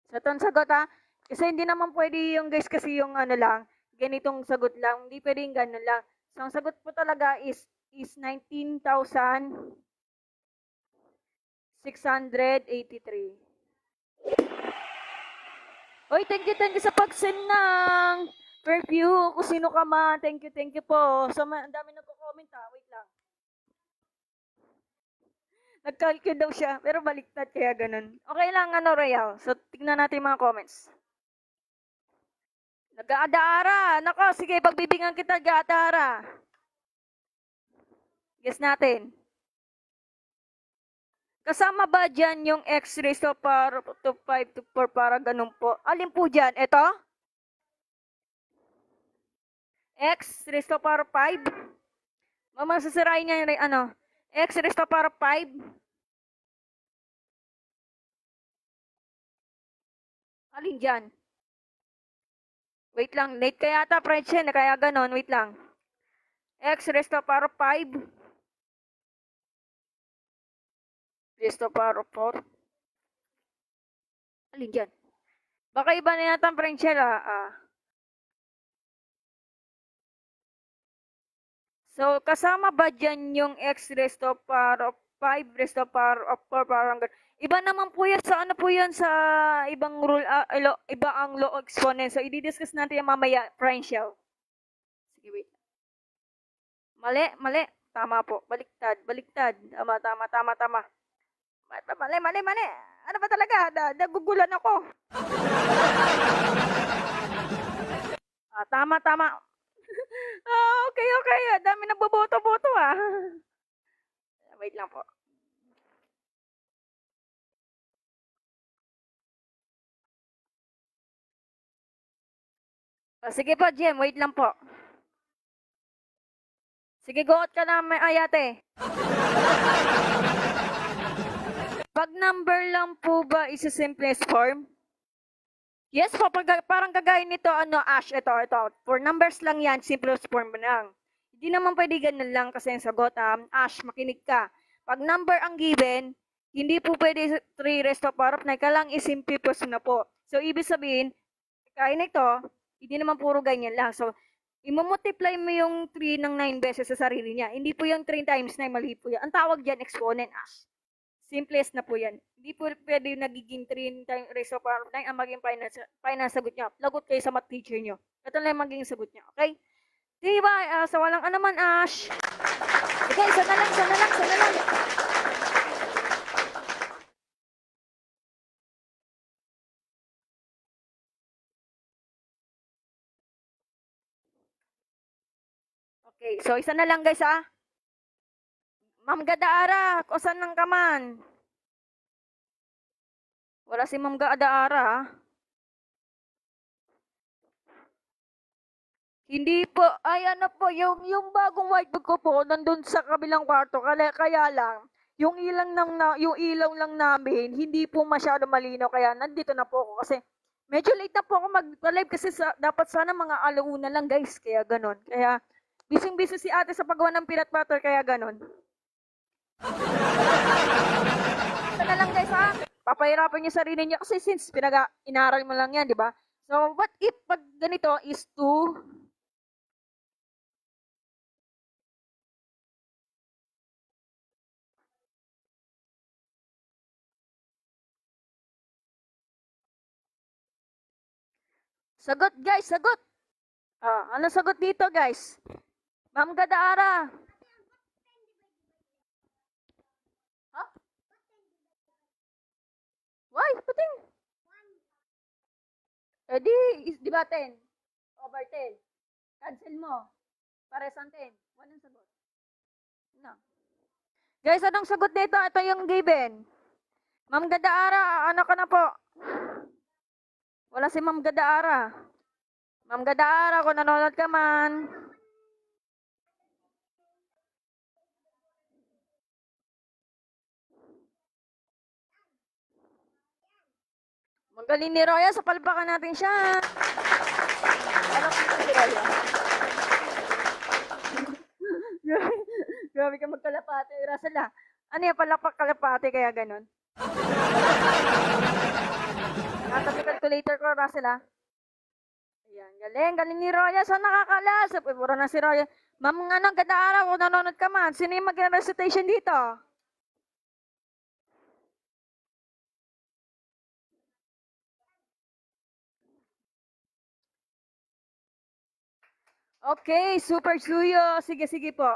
So, itong sagot ha, kasi hindi naman pwede yung guys kasi yung ano lang, ganitong sagot lang, hindi pwede yung ganun lang. So, ang sagot po talaga is 19,683. Oy, thank you sa pag-send ng review. Kung sino ka man, thank you po. So, ang dami nagko-comment ha. Wait lang. Nag-calculate daw siya, pero baliktad kaya ganun. Okay lang, ano, Royal. So, tignan natin yung mga comments. Nag-aadaara. Nako, sige, pagbibingan kita, nag-aadaara. Guess natin. Kasama ba dyan yung x raised to power to 5 to 4 para ganun po? Alin po dyan? Ito? X raised to power 5? Mama, sasirain niya yung ano? X raised to power 5? Alin dyan? Wait lang, late kaya ata, Frenchen, kaya ganun, wait lang. X raised to power 5? Raised to power 4? Alin dyan? Baka iba na yata ang Frenchen, So, kasama ba dyan yung x raised to power of 5 raised to power of 4 parang ganun? Iba naman po yan sa ano po yan sa ibang rule, iba ang law of exponent. So, i-discuss natin yung mamaya, Frenchel. Sige, wait. Mali. Tama po. Baliktad. Tama. Mali. Ano ba talaga? Nagugulan ako. Tama. Okay. Dami nagboboto-boto Wait lang po. Sige po, Jem. Wait lang po. Sige, go out ka na, ayate. Pag number lang po ba is a simplest form? Yes po, parang kagaya nito, Ash, ito. For numbers lang yan, simplest form lang. Hindi naman pwede ganun lang kasi yung sagot, Ash, makinig ka. Pag number ang given, hindi po pwede 3 raised to power of 9, kailangan isimplify na po. So, ibig sabihin, kaya nito, hindi naman puro ganyan lang. So, i-multiply mo yung 3 ng 9 beses sa sarili niya. Hindi po yung 3 times 9, mali po yan. Ang tawag dyan, exponent, Ash. Simplest na po yan. Hindi po pwede nagiging 3 times raised to power of 9 ang maging final sagot niya. Lagot kayo sa math teacher niyo. Ito lang yung magiging sagot niya. Okay? Diba? Sa walang anuman, Ash. Okay, isa na lang. Okay, so isa na lang guys Ma'am Gadaara, kusan ng kaman? Wala si Ma'am Gadaara Hindi po, ay ano po, yung bagong whiteboard ko po, nandun sa kabilang kwarto, kaya lang, yung ilaw lang namin, hindi po masyado malinaw, kaya nandito na po ako kasi Medyo late na po ako mag-live kasi dapat sana mga alauna lang guys. Kaya ganon. Kaya busy si ate sa paggawa ng peanut butter. Kaya ganon. Ito na lang guys ha. Papahirapan niyo sarili niyo kasi since inaral mo lang yan, di ba? So what if pag ganito is to sagot guys, sagot. Ano sagot dito guys? Ma'am Gadaara. Ha? Why? Pating. Di ba 10? Over 10. Cancel mo. Pares ang 10. 1 ang sagot. No. Guys, anong sagot dito? Ito yung given. Ma'am Gadaara, ano ka na po? Wala si Ma'am Gadaara. Ma'am Gadaara, kung nanonood ka man. Magaling ni Roya, sa palpakan natin siya. Alam ko si Roya. Grabe ka magkalapate. Russell ano yung palapak kalapate kaya ganon? Nasa calculator ko, Russell Ayan, galing ni Roya. Saan nakakalas? Pura na si Roya. Ma'am, ganda araw kung nanonood ka man. Sino yung mag-recitation dito? Okay, Super Suyo. Sige po.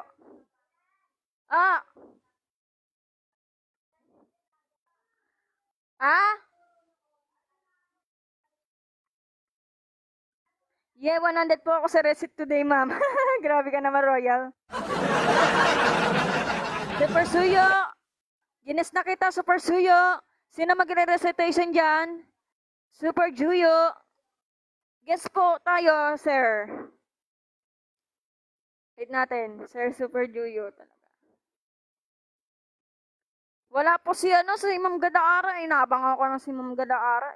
Yeah, 100 po ako sa receipt today, ma'am. Grabe ka naman, Royal. Super Suyo. Ginis na kita, Super Suyo. Sino magre-recitation dyan? Super Juyo. Guess po tayo, sir. Wait natin. Sir Super Juyo talaga. Wala po si Ma'am Gadaara. Inaabang ako ng si Ma'am Gadaara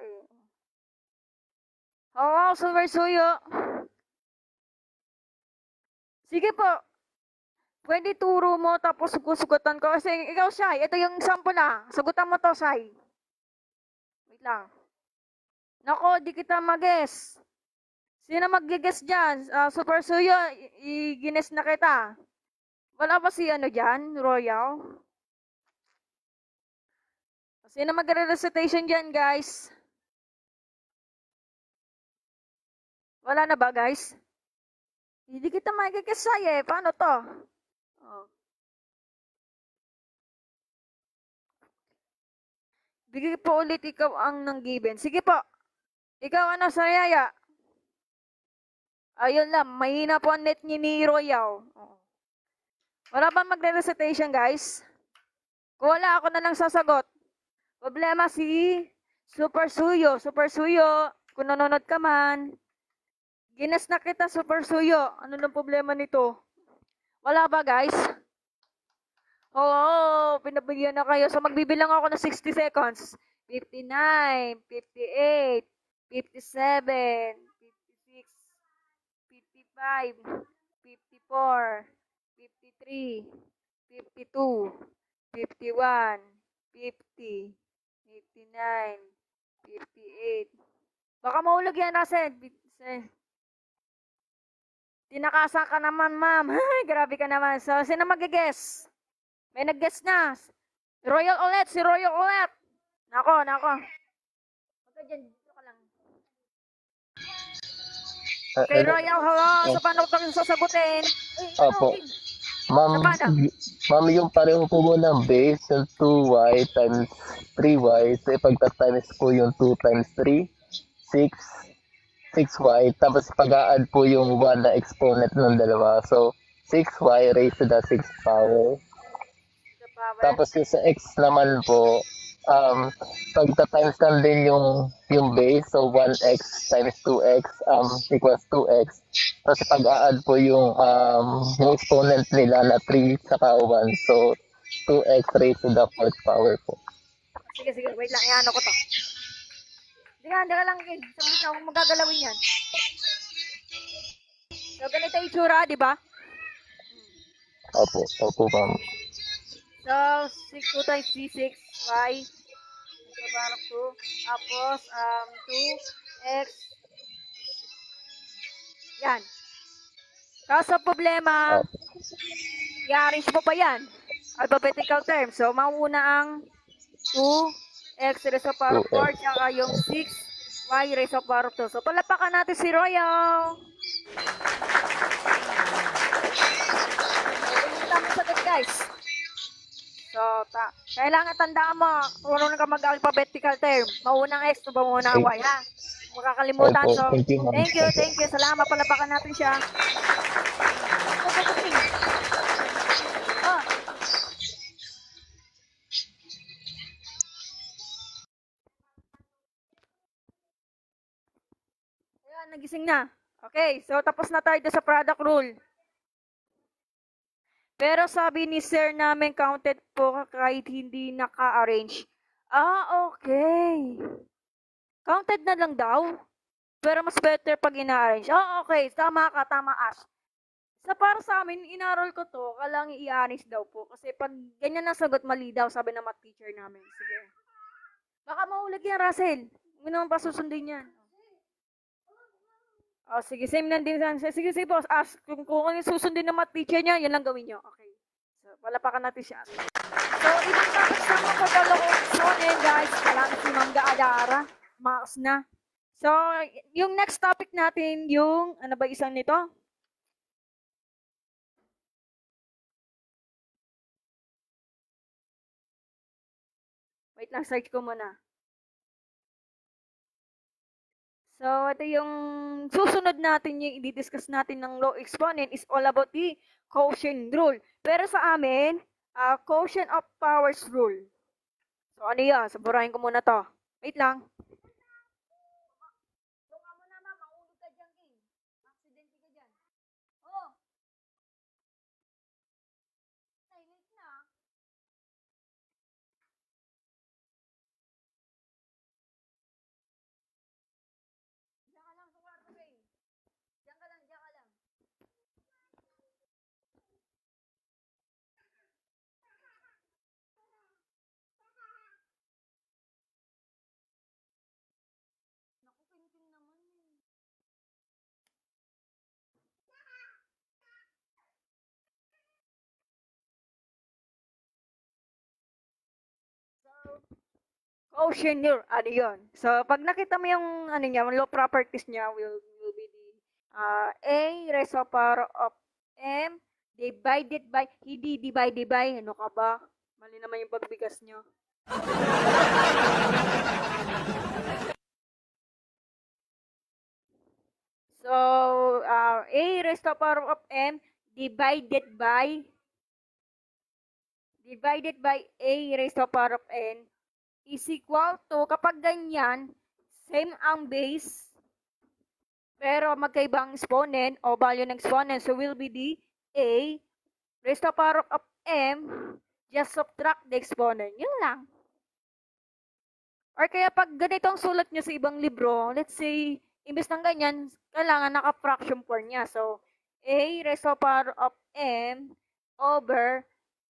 Oo, Super Suyo. Sige po. Pwede turo mo tapos sugutan ko. Kasi ikaw, Shai. Ito yung example Sagutan mo to, Shai. Wait lang. Nako, di kita mag-guess. Sino mag-guess dyan? Super Suyo, i-guess na kita. Wala ba si dyan? Royal? Sino mag-recitation dyan, guys? Wala na ba, guys? Hindi kita magkakasay Paano to? Bigay po ulit ikaw ang nang given. Sige po. Ikaw Saraya? Ayun lang. Mahina po ang net ni Royal. Wala ba magre-recitation, guys? Kung wala, ako na lang sasagot. Problema si Super Suyo. Super Suyo, kung nanonood ka man, ginas na kita, Super Suyo. Ano nang problema nito? Wala ba, guys? Oo, pinabigyan na kayo. So, magbibilang ako ng 60 seconds. 59, 58, 57, 56, 55, 54, 53, 52, 51, 50, 59, 58. Baka mahulog yan, Russell. Tinakasan ka naman, ma'am. Grabe ka naman. So, sino mag-guess? May nag-guess na. Royal ulit. Si Royal ulit. Nako. Huwag dyan. Dito ka lang. Okay, Royal, hello. So, paano ko ito sasagutin? Opo. Ma'am, yung pareho po mo ng base, yung 2y times 3y. So, ipagta-times po yung 2 times 3, 6y. Tapos pag-a-add po yung 1 na exponent ng dalawa. So, 6y raised to the 6th power. Tapos yung sa x naman po, pagta-times lang din yung base. So, 1x times 2x equals 2x. Tapos pag-a-add po yung exponent nila na 3 saka 1. So, 2x raised to the 4th power po. Sige. Wait lang. Iano ko to. Hindi ka lang, sabit na akong magagalawin yan. So, ganito yung itsura, di ba? Opo, ma'am. So, 2 times C6, Y, so, parang 2, tapos, 2, X, yan. Kaso problema, i-arrange mo pa yan. Alphabetical term. So, mauna ang 2, X raised to the power of 4, tsaka yung 6, Y raised to the power of 2. So, palapakan natin si Royal. Tama sagot, guys. So, kailangan tandaan mo, kung ano ka mag-alphabetical term. Maunang X, maunang Y, ha? Makakalimutan. So, Thank you, ma'am. thank you. Salamat, palapakan natin siya. Oh. Ayan, nagising na. Okay, so tapos na tayo sa product rule. Pero sabi ni sir namin, counted po kahit hindi naka-arrange. Okay. Counted na lang daw. Pero mas better pag ina-arrange. Okay. Tama ka, tama Ash. Para sa amin, inarol ko to, kailangan i-arrange daw po. Kasi pag ganyan na sagot, mali daw, sabi ng math teacher namin. Sige. Baka mahulog yan, Russell. Hindi naman pa susundin yan. Sige, same lang din. Sige, boss. Ask kung ano yung susundin ng math teacher niya, yan lang gawin niyo. Okay. So, palapakan natin siya. So, ibang topic sa mga pagkaloko. So, guys, kailangan si Ma'am Gaadara. Makas na. So, yung next topic natin, yung, ano ba isang nito? Wait lang, search ko muna. So, ito yung susunod natin, yung i-discuss natin ng law exponent is all about the quotient rule. Pero sa amin, quotient of powers rule. So, ano yan? Saburahin ko muna to. Wait lang. Tunga mo na, ma'am. Maulog ka dyan, King. Accident ka dyan. Oh. Silent na. Diyan ka lang sa kwarto, King. Diyan ka lang. Naku, King naman eh. Quotient rule, ano yun? So, pag nakita mo yung, ano niya, law properties niya will be the A raised to the power of M divided by, hindi divided by, ano ka ba? Mali naman yung pagbigas nyo. So, A raised to the power of M divided by A raised to the power of N is equal to, kapag ganyan, same ang base, pero magkaibang exponent o value ng exponent. So, will be the A raised to the power of M, just subtract the exponent. Yun lang. Or kaya pag ganito ang sulat nyo sa ibang libro, let's say, imbes ng ganyan, kailangan naka-fraction form niya. So, A raised to the power of M over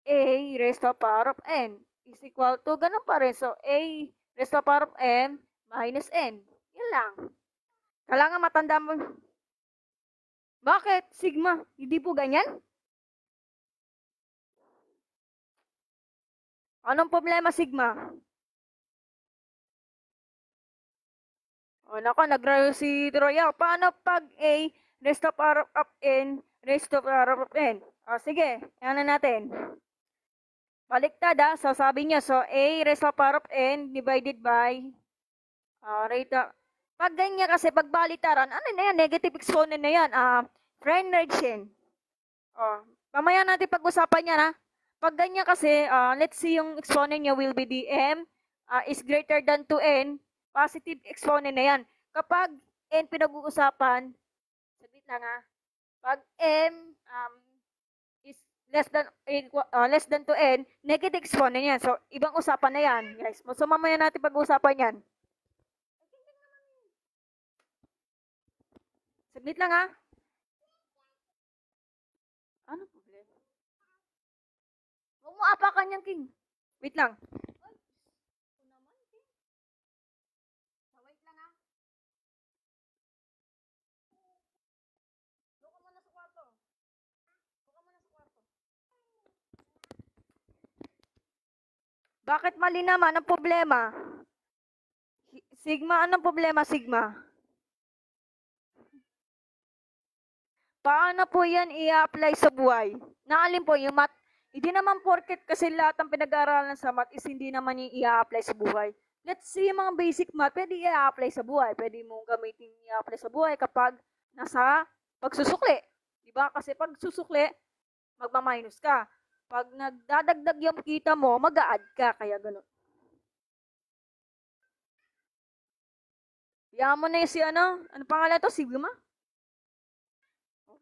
A raised to the power of N is equal to, ganun pa rin. So, A raised to the power of M minus N. Yun lang. Kailangan matanda mo. Bakit? Sigma. Hindi po ganyan? Anong problema, Sigma? Nako, nag-rayo si Royal. Paano pag A raised to the power of N raised to the power of N? Sige. Yan na natin. Baliktad So, sabi niya, so A raised to the power of N divided by, pag ganyan kasi, pag balitaran, ano na yan? Negative exponent na yan. Friend-Redchen. Mamaya natin pag-usapan yan, ha? Pag ganyan kasi, let's see yung exponent niya will be the M is greater than 2N, positive exponent na yan. Kapag N pinag-uusapan, sabit lang, ha? Pag M is less than 2N, negative exponent yan. So, ibang usapan na yan, guys. So, mamaya natin pag-usapan yan. Saglit lang ha. Ano problema? Huwag mo apakan yan, King. Wait lang. Wait lang ha. Doon ka muna sa kwarto. Doon ka muna sa kwarto. Bakit mali naman? Ang problema? Sigma, anong problema, Sigma? Paano po yan i-apply sa buhay? Naalin po yung math, hindi naman porket kasi lahat ng pinag-aaralan sa math is hindi naman yung i-apply sa buhay. Let's see yung mga basic math, pwede i-apply sa buhay. Pwede mong gamitin i-apply sa buhay kapag nasa pagsusukli. Diba? Kasi pag susukli, magmaminus ka. Pag nagdadagdag yung kita mo, mag-a-add ka. Kaya gano'n. Yaman mo na yung si ano pangalan to? Sigma?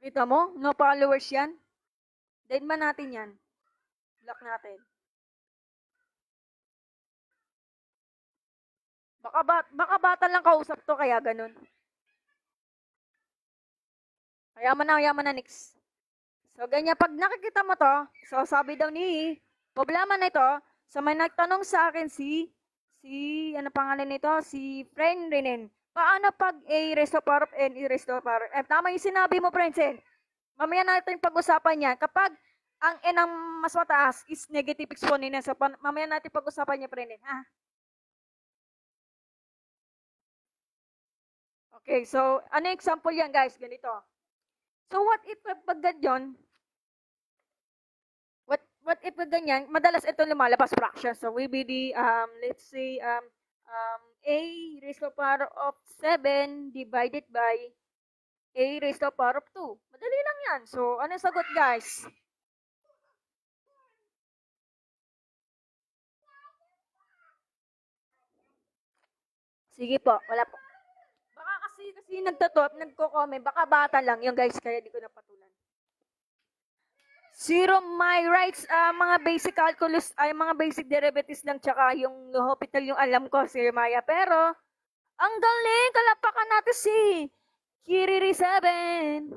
Kita mo? No followers yan. Dead man natin yan. Block natin. Baka bata lang kausap to, kaya ganun. Yaman na, next. So, ganyan. Pag nakikita mo to, so sabi daw ni, problema na ito, so may nagtanong sa akin ano pangalan nito? Si Friend Renen. Paano pag A raised to power of N, E raised to power of F? Tama yung sinabi mo, friends. Mamaya natin pag-usapan yan. Kapag ang N ang mas mataas is negative exponent niya. So, mamaya natin pag-usapan niya, friend. Ha? Okay, so, ano example yan, guys? Ganito. So, what if pag ganyan, what if pag ganyan, madalas ito lumalabas fraction. So, we be the, let's say, A raised to power of 7 divided by A raised to power of 2. Madali lang yan. So, ano yung sagot, guys? Sige po, wala po. Baka kasi nagko-comment, baka bata lang yung guys, kaya di ko napatulan. Zero my rights, mga basic calculus, ay mga basic derivatives lang, tsaka yung L'Hopital yung alam ko, Sir Maya. Pero, ang galing, kalapakan natin si Kiriri 7.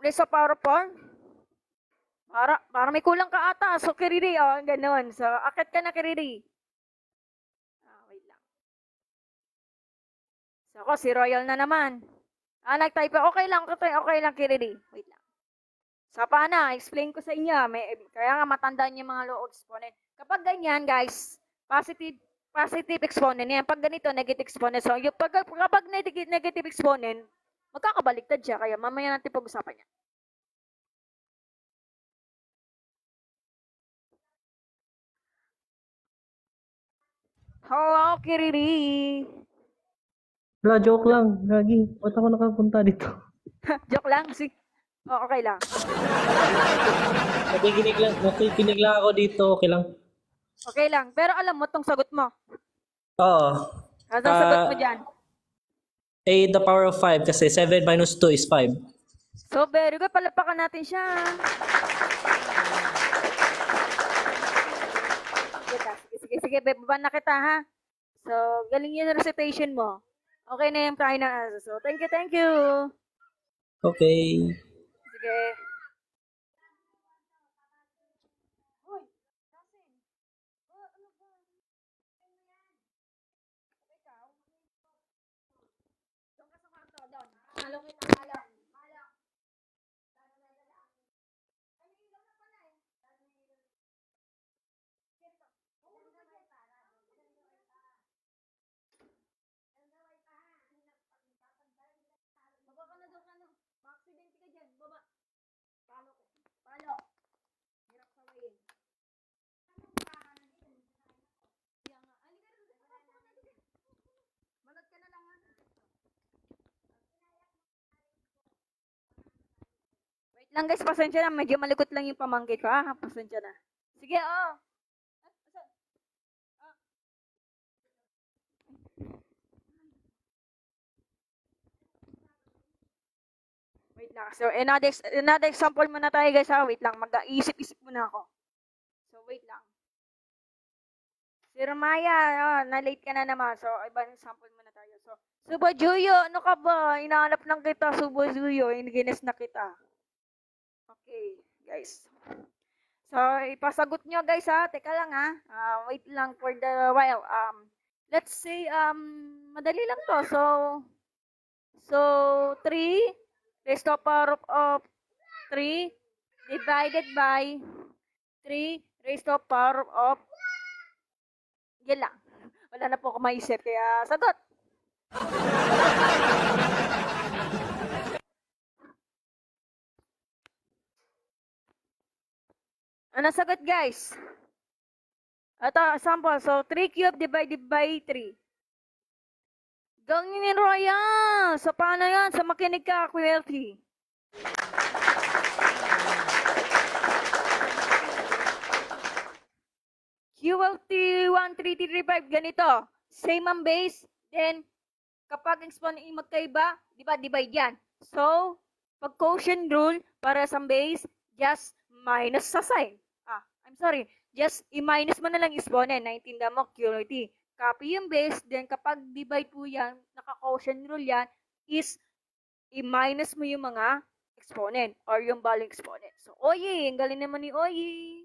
Raise to power of 4. Para may kulang ka ata. So, Kiriri, ganun. So, akit ka na, Kiriri. Wait lang. So, ako, si Royal na naman. Nag-type. Okay lang, Kiriri. Wait lang. So, paano? Explain ko sa inyo. Kaya nga matandaan yung mga low exponent. Kapag ganyan, guys, positive exponent yan. Pag ganito, negative exponent. So, kapag negative exponent, magkakabaliktad siya. Kaya mamaya natin pag-usapan yan. Hello, Kiriri. Wala, joke lang. Gagi, ba't ako nakapunta dito? Joke lang. Okay lang. Nakikinig lang ako dito. Okay lang. Okay lang. Pero alam mo tong sagot mo. Oo. Anong sagot mo dyan? A the power of 5 kasi 7 minus 2 is 5. So, very good. Palapakan natin siya. Sige, baba na kita, ha? So, galing yung recitation mo. Okay na yung kain ng aso. So, thank you. Okay. Sige. Wait lang guys, pasensya na. Medyo malikot lang yung pamangkin ko. Pasensya na. Sige, Wait lang. So, another example muna tayo guys, ha? Wait lang. Mag-iisip-isip muna ako. So, wait lang. Si Romaya, na-late ka na naman. So, ibang sample muna tayo. So, Subo Juyo, ano ka ba? Inaanap lang kita, Subo Juyo. Iniginis na kita. Okay, guys. So, ipasagot nyo guys ha. Teka lang ha. Wait lang for the while. Let's say, madali lang to. So 3 raised to the power of 3 divided by 3 raised to the power of, yan lang. Wala na po ako maisip, kaya sagot. Ano sagot guys? Ito, sample. So, 3 cube divided by 3. Galing ni Roya! So, paano yan? So, makinig ka, QWERTY. QWERTY 13335, ganito. Same ang base, then, kapag exponent yung magkaiba, di ba, divide yan. So, pag quotient rule, para sa base, just minus sa sign. I'm sorry, just i-minus mo na lang exponent, naintindihan mo, QWERTY. Copy yung base, then kapag divide po yan, naka-quotient rule yan, is i-minus mo yung mga exponent or yung value exponent. So, Oye, ang galing naman ni Oye.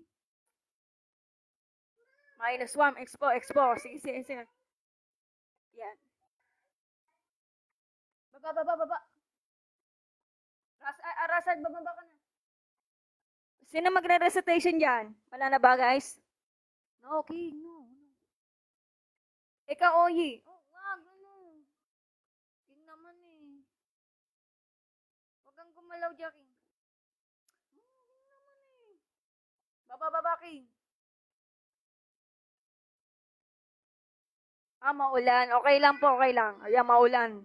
Minus 1, expo. Sige. Yan. Baba. Rasad, bababa ka na. Sino magre-recitation dyan? Wala na ba, guys? No, King, no. Ikaw, Oye. Oh, wag, ano. King naman eh. Huwag kang gumalaw dyan, King. King naman eh. Baba, King. Maulan. Okay lang po, okay lang. Ayan, maulan.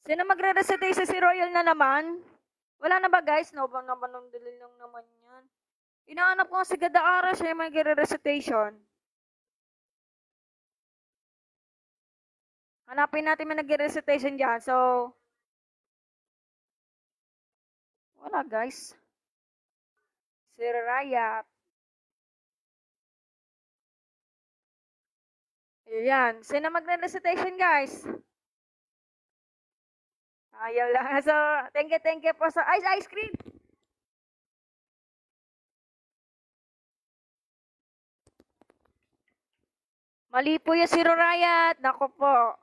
Sino magre-recitation? Si Royal na naman? Wala na ba guys? No, ba naman nung dali lang naman yan. Inaanap ko si Gadaara, siya yung magre-recitation. Hanapin natin may nagre-recitation dyan. So, wala guys. Si Raya. Ayan. Sino magre-recitation guys? Ayaw lang. So, thank you po sa ice cream. Mali po yung Zero Riot. Nako po.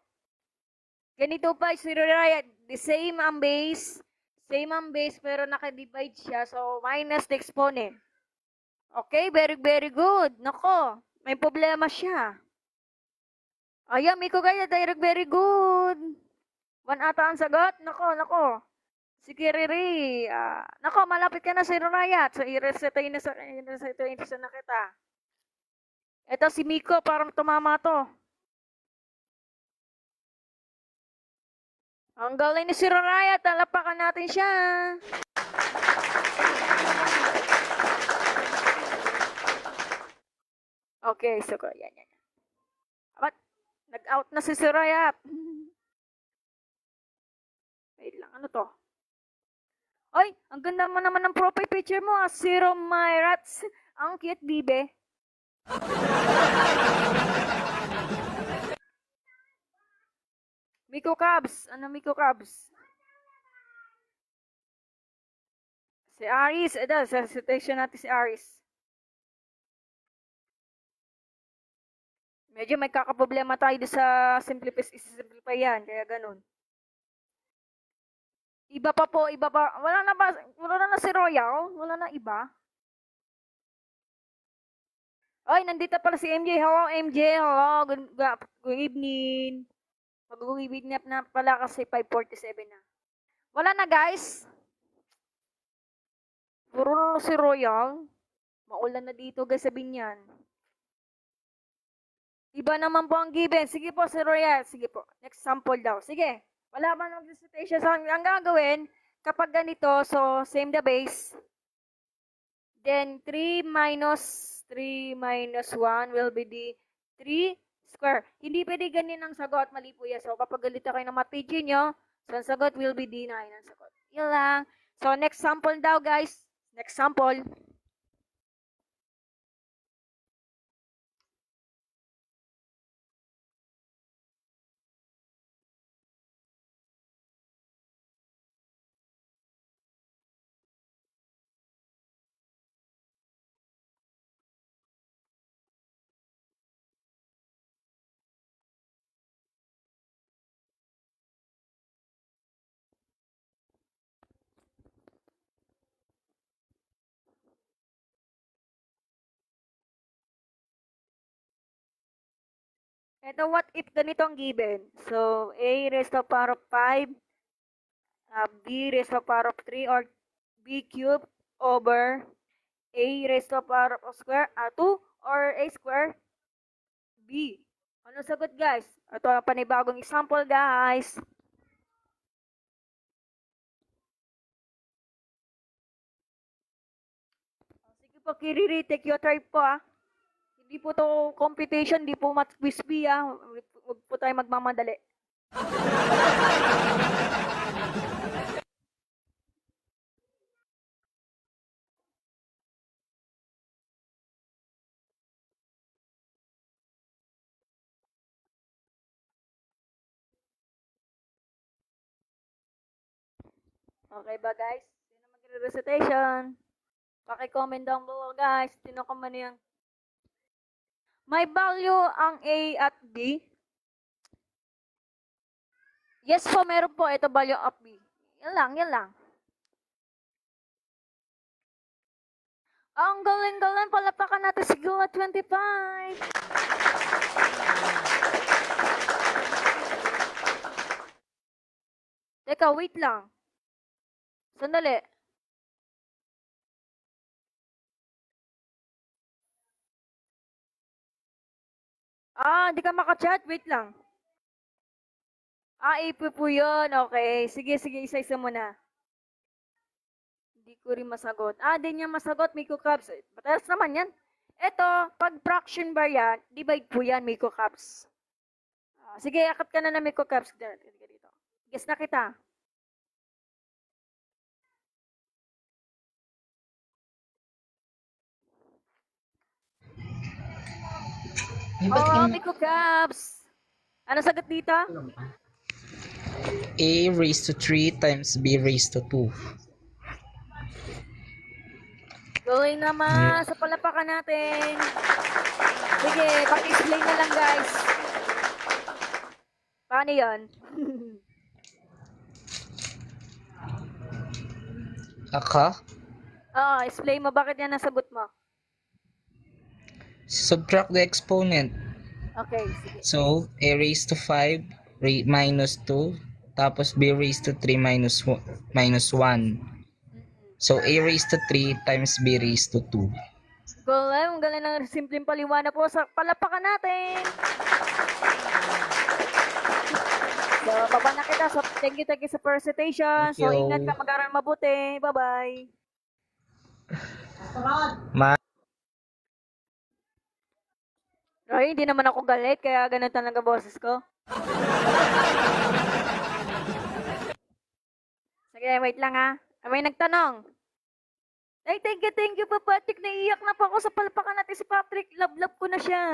Ganito pa yung Zero Riot. The same ang base. Same ang base pero naka-divide siya. So, minus the exponent. Okay, very good. Nako, may problema siya. Ayan, Miko kaya direct very good. 1 ata ang sagot. Nako. Si Kiriri. Nako, malapit ka na sa Riot. So, i-resetain na kita. Ito si Miko, parang tumama to. Ang galing ni si Riot. Talapakan natin siya. Okay, so yan. But, nag-out na si Riot. Wait lang, ano to? Ay, ang ganda mo naman ng profile picture mo, Zero My Rats. Ang cute, bibe. Miko Cubs. Ano Miko Cubs? Si Aris. Ito, sa citation natin si Aris. Medyo may kakaproblema tayo sa simplify yan, kaya ganun. Iba pa. Wala na si Royal? Wala na iba? Ay, nandito pala si MJ. Hello, MJ. Hello, good evening. Mag-good na pala kasi 5:47 na. Wala na, guys. Puro na si Royal. Maulan na dito, guys, sa Binyan. Iba naman po ang given. Sige po, si Royal. Sige po. Next sample daw. Sige. Wala ba ng recitation? So, ang gagawin, kapag ganito, so, same the base. Then, 3 minus 1 will be the 3 square. Hindi pwede ganyan ang sagot. Mali po yan. So, papagalitan kayo ng math teacher nyo. So, ang sagot will be D9 ang sagot. Yun lang. So, next sample daw, guys. Next sample. Ito, what if ganito ang given? So, a raised to the power of 5, b raised to the power of 3, or b cubed over a raised to the power of square, 2, or a square, b. Ano sagot, guys? Ito ang panibagong example, guys. Sige po, kiri-retake your try po, Hindi po to computation, hindi po math quiz B, Huwag po tayo magmamadali. Okay ba, guys? Sino magre-recitation? Paki-comment down below, guys. Sino ka man yan? May value ang A at B? Yes po, meron po. Ito value of B. Yan lang. Ang galing-galing. Palapakan natin si Gula 25. Teka, wait lang. Sandali. Hindi ka makachat. Wait lang. Ipo po yun. Okay. Sige. Isa-isa mo na. Hindi ko rin masagot. Di niya masagot. Miko Cubs. Matalas naman yan. Ito, pag fraction bar yan, divide po yan, Miko Cubs. Sige, akit ka na na Miko Cubs. Dito. Guess na kita. Miko Cubs. Ano sagot dito? A raised to 3 times B raised to 2. Gawin naman sa palapakan natin. Sige, paki-explain na lang, guys. Paano yan? Explain mo. Bakit yan nasagot mo? Subtract the exponent. Okay, sige. So, A raised to 5 minus 2, tapos B raised to 3 minus 1. So, A raised to 3 times B raised to 2. Galing ng simpleng paliwanag po sa palapakan natin. So, baba na kita. So, thank you sa presentation. So, ingat ka, mag-aral mabuti. Bye-bye. Roy, hindi naman ako galit, kaya ganun talaga boses ko. Sige, wait lang May nagtanong. Ay, thank you po, Patrick. Naiiyak na po ako sa palpakan natin si Patrick. Love ko na siya.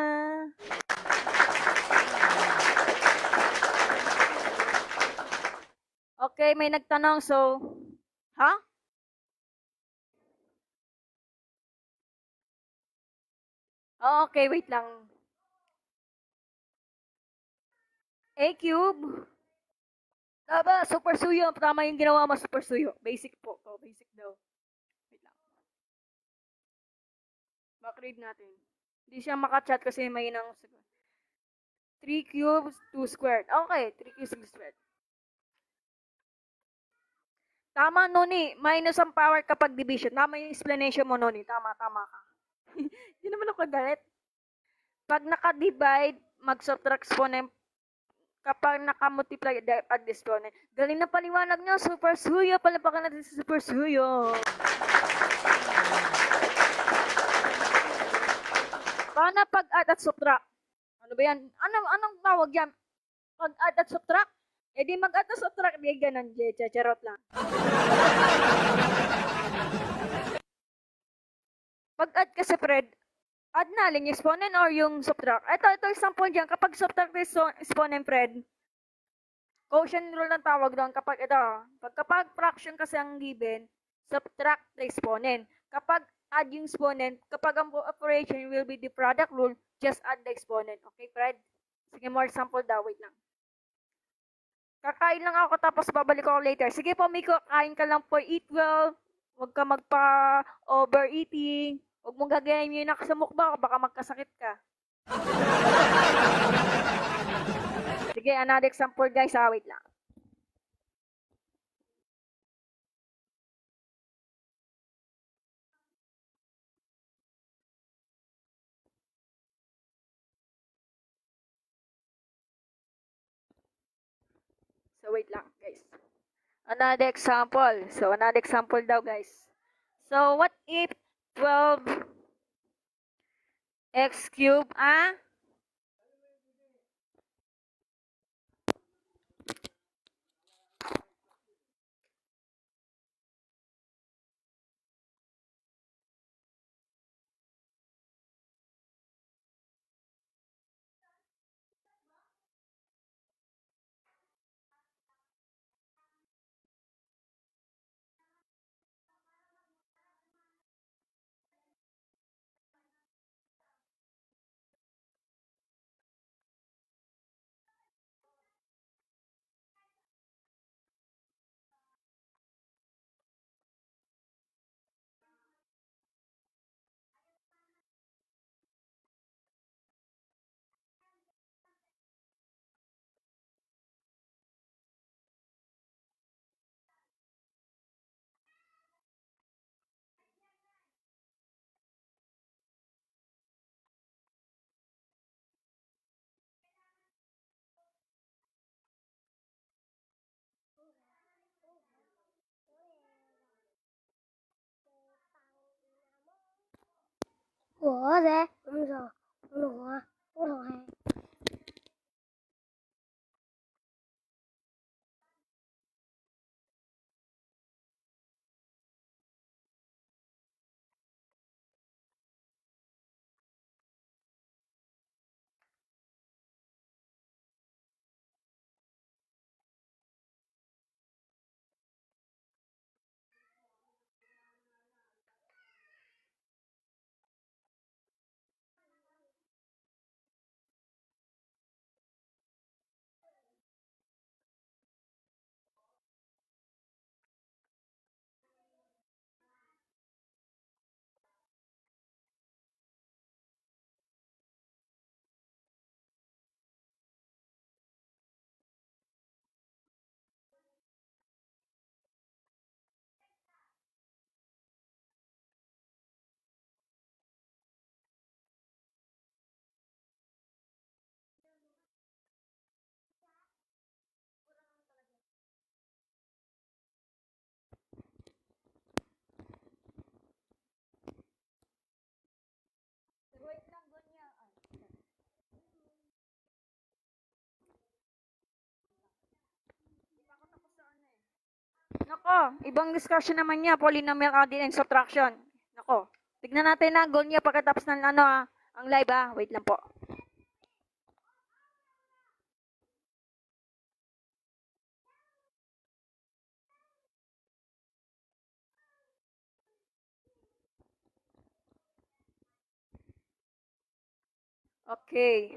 Okay, may nagtanong. So, Okay, wait lang. A cube. Super suyo. Tama yung ginawa mo, super suyo. Basic po. Basic daw. Wait lang. Back-read natin. Hindi siya makachat kasi may 3 cubes, 2 squared. Okay, 3 cubes, 2 squared. Tama, Noni. Minus ang power kapag division. Tama yung explanation mo, Noni. Tama ka. Hindi naman ako galit. Pag naka-divide, mag-subtract exponent. Kapag naka-multiply, add exponent. Galing na paliwanag nyo. Super suyo. Palapakan natin sa super suyo. Paano pag-add at subtract? Ano ba yan? Anong tawag yan? Pag-add at subtract? Di mag-add at subtract. Di ganun. Charot lang. Pag-add kasi, Fred, add na lang yung exponent or yung subtract. Ito example dyan. Kapag subtract yung exponent, Fred, quotient rule ang tawag doon. Kapag fraction kasi ang given, subtract the exponent. Kapag add yung exponent, kapag ang operation will be the product rule, just add the exponent. Okay, Fred? Sige, more example daw. Wait lang. Kakain lang ako tapos babalik ako later. Sige po, Miko, kain ka lang po. Eat well. Huwag ka magpa-overeating. Huwag mong gagayin yung nakasamukbang, baka magkasakit ka. Sige, another example guys. Wait lang. So, wait lang guys. Another example. So, another example daw guys. So, what if 12x cube, Ủa thế? Đúng rồi. Ủa, ủa. Nako, ibang discussion naman niya, polynomial addition and subtraction. Nako, tignan natin na goal niya pagkatapos ng ang live Wait lang po. Okay.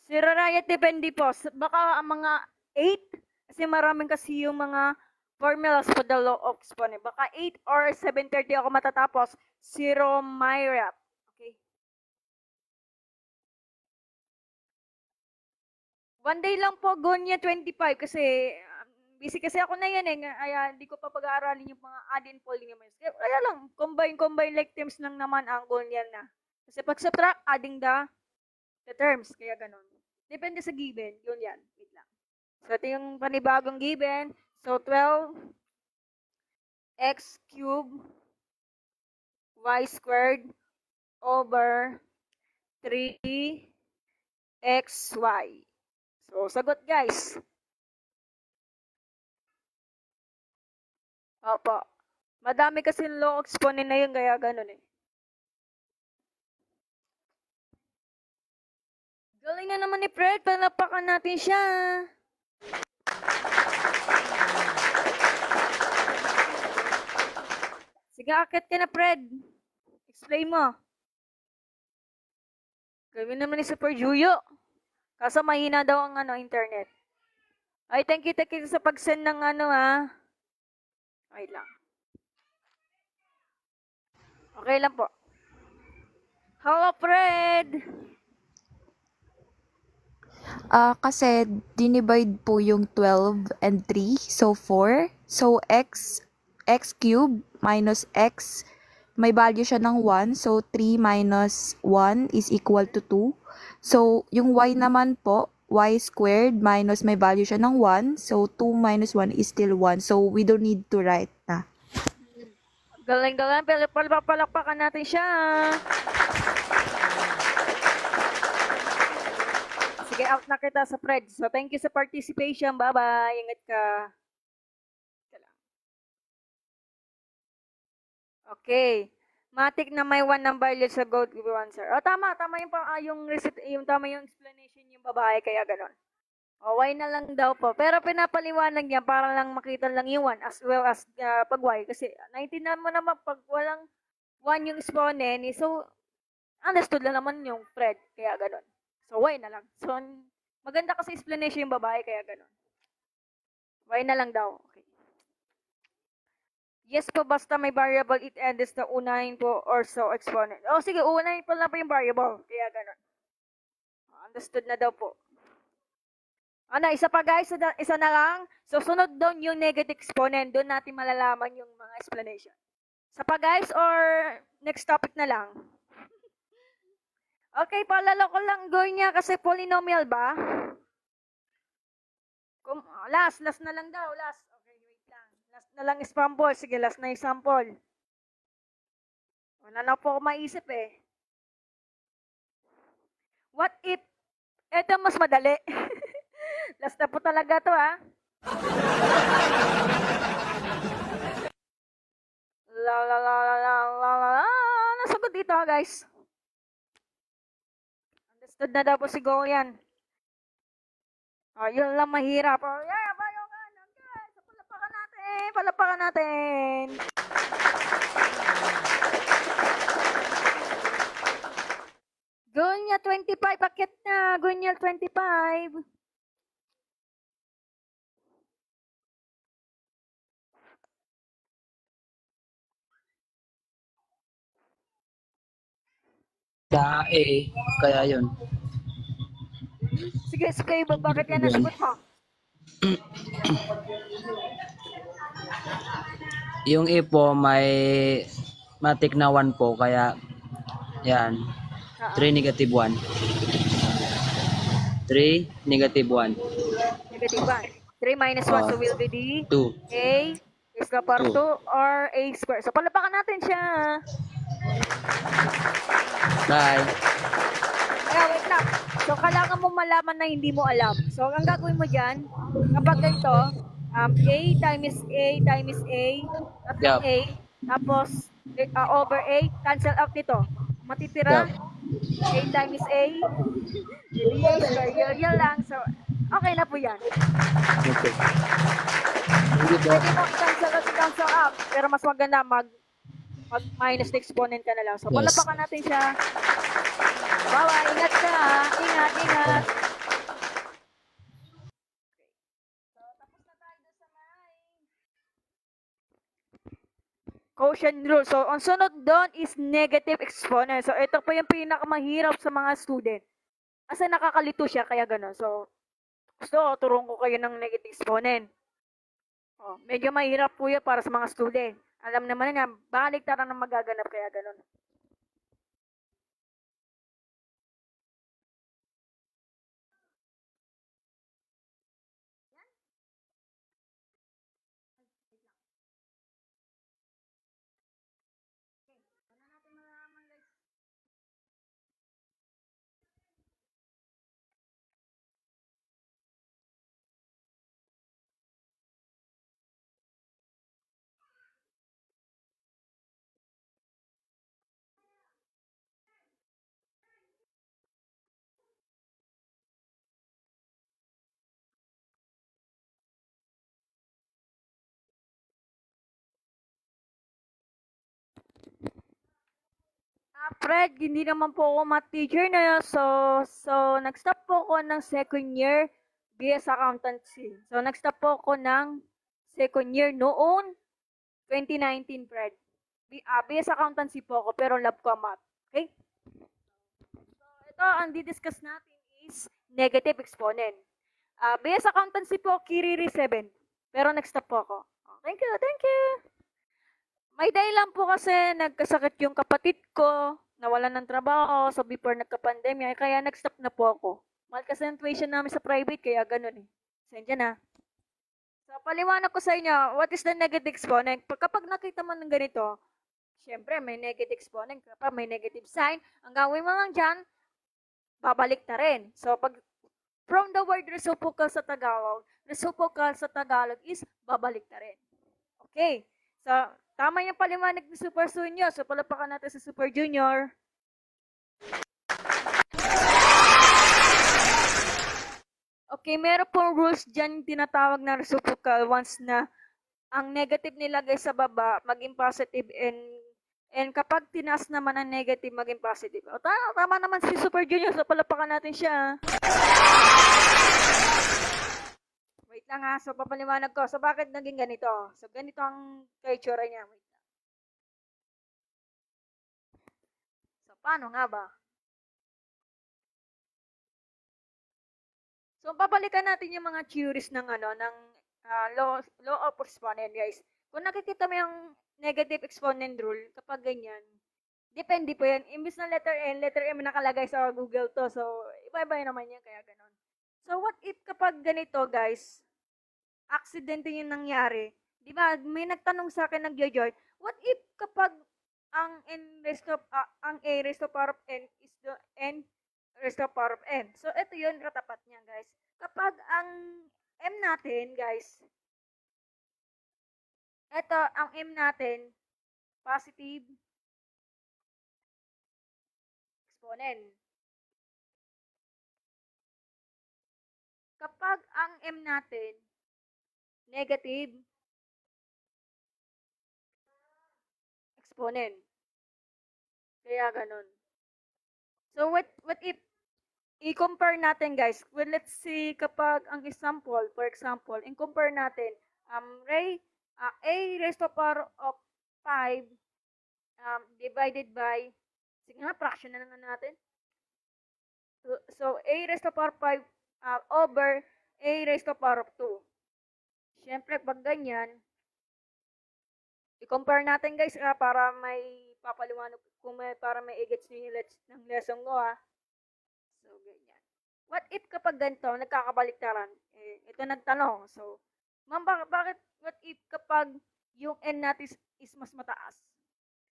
Si Rarayat depende po. Baka ang mga 8, kasi maraming kasi yung mga formulas for the law of exponent. Baka 8 or 7:30 ako matatapos. 0 Myrat. Okay. One day lang po, Gonya 25 kasi busy kasi ako na yan Kaya hindi ko pa pag-aaralin yung mga add and polynomials. Kaya lang, combine like terms lang naman ang goal niyan na. Kasi pag subtract, adding the terms. Kaya ganun. Depende sa given. Yun yan. Wait lang. So, ito yung panibagong given. So, 12x cubed y squared over 3xy. So, sagot guys. Opo. Madami kasi long exponent na yun, kaya ganun Galing na naman ni Fred, palapakan natin siya. Sige, akit ka na, Fred. Explain mo. Gawin naman ni Super Juyo. Kaso mahina daw ang internet. Ay, thank you sa pag-send ng Wait lang. Okay lang po. Hello, Fred. Kasi dinivide po yung 12 and 3, so 4. So x cube minus x, may value siya ng 1, so 3 minus 1 is equal to 2. So yung y naman po, y squared minus may value siya ng 1, so 2 minus 1 is still 1. So we don't need to write na. Galing-galing, palakpakan natin siya. Sige, out na kita sa Fred. So, thank you sa participation. Bye-bye. Ingat ka. Okay. Matik na may 1 ng value sa goat give answer. Tama yung tama yung explanation yung babae, kaya ganon. Y na lang daw po. Pero pinapaliwanag niya para lang makita lang yung 1 as well as pag Y. Kasi naintindihan mo naman pag walang 1 yung exponent, so understood lang naman yung Fred, kaya ganon. So, Y na lang. So, maganda kasi explanation yung babae, kaya ganon. Y na lang daw. Okay. Yes po, basta may variable, it ends na unahin po or so exponent. Sige, unahin po lang po yung variable, kaya ganon. Understood na daw po. Isa pa guys, isa na lang. So, sunod doon yung negative exponent. Doon natin malalaman yung mga explanation. Isa pa guys, or next topic na lang? Okay, palalo ko lang gawin niya kasi polynomial ba? Last na lang daw, last. Okay, wait lang. Last na lang example. Sige, last na example. Wala na po ako maisip eh. What if, eto mas madali. Last na po talaga to Nasagot dito guys. Understood na daw po si Golian. Yun lang mahirap. Guys, palapakan natin. Gonya 25, paket na. Gonya 25. Kaya yun. Sige, bakit yan nasagot mo? Yung A po may matik na 1 po, kaya yan. 3 negative 1. 3 negative 1. Negative 1. 3 minus 1, so will be the 2. A is the power 2 or A square. So, palapakan natin siya. Bye. Wait lang. So, kailangan mo malaman na hindi mo alam. So, ang gagawin mo dyan, kapag ganito, A times A times A, Yup. A, tapos over A, cancel out nito. Matitira, A times A, A square, yun lang. So, okay na po yan. Okay. Pwede mo i-cancel out, pero mas maganda mag-minus the exponent ka na lang. So, Yes. palapakan natin siya. Bye-bye, ingat ka. Ingat. Quotient rule. So, ang sunod doon is negative exponent. So, ito po yung pinakamahirap sa mga student. Kasi nakakalito siya, kaya gano'n. So, turuan ko kayo ng negative exponent. Medyo mahirap po yun para sa mga student. Alam naman niya, balik tara na magaganap, kaya gano'n. Fred, hindi naman po ako math teacher na. So nag-stop po ako ng second year BS Accountancy. So, nag-stop po ako ng second year noon 2019, Fred. BS Accountancy po ako, pero love ko ang math. Okay? So, ito, ang didiscuss natin is negative exponent. BS Accountancy po, Kiriri 7. Pero nag-stop po ako. Thank you, thank you. May dahilan po kasi nagkasakit yung kapatid ko, nawalan ng trabaho, so before nagka-pandemya, kaya nag-stop na po ako. Mahal kasi ang tuition namin sa private, kaya ganun eh. Sensya na. So, paliwanag ko sa inyo, what is the negative exponent? Kapag nakita mo ng ganito, syempre may negative exponent, kapag may negative sign, ang gawin mo lang dyan, babalik na rin. So, pag from the word reciprocal sa Tagalog is babalik na rin. Okay. So, tama yung paliwanag ni Super Junior. So, palapakan natin sa Super Junior. Okay, meron pong rules dyan tinatawag na reciprocal once na ang negative nilagay sa baba, maging positive, and kapag tinaas naman ang negative, maging positive. O, tama naman si Super Junior. So, palapakan natin siya. Wait lang ha. So, papaliwanag ko. So, bakit naging ganito? So, ganito ang kaitsura niya. Wait lang. So, paano nga ba? So, babalikan natin yung mga theories ng law of exponent, guys. Kung nakikita mo yung negative exponent rule, kapag ganyan, depende po yan. Imbis na letter M nakalagay sa Google to. So, iba-iba naman yan, kaya ganon. So, what if kapag ganito, guys, aksidente yung nangyari? Di ba? May nagtanong sa akin, nag-join, what if kapag ang A raised to power of n is the n raised to power of n? So, ito yun, katapat niya, guys. Kapag ang m natin, guys, ito, ang m natin, positive exponent. Kapag ang m natin, negative exponent. Kaya ganun. So, what if i-compare natin, guys? Well, let's see kapag ang example, for example, i-compare natin, a raised to power of 5 divided by, sige nga, fraction na lang natin. So, a raised to power of 5 over a raised to power of 2. Siyempre, pag ganyan, i-compare natin, guys, para may papaliwanag, para may i-gets nyo yung lesson ko, ha. So, ganyan. What if kapag ganito, nagkakabaliktaran? Ito nagtanong. So, ma'am, bakit, what if kapag yung n natin is mas mataas?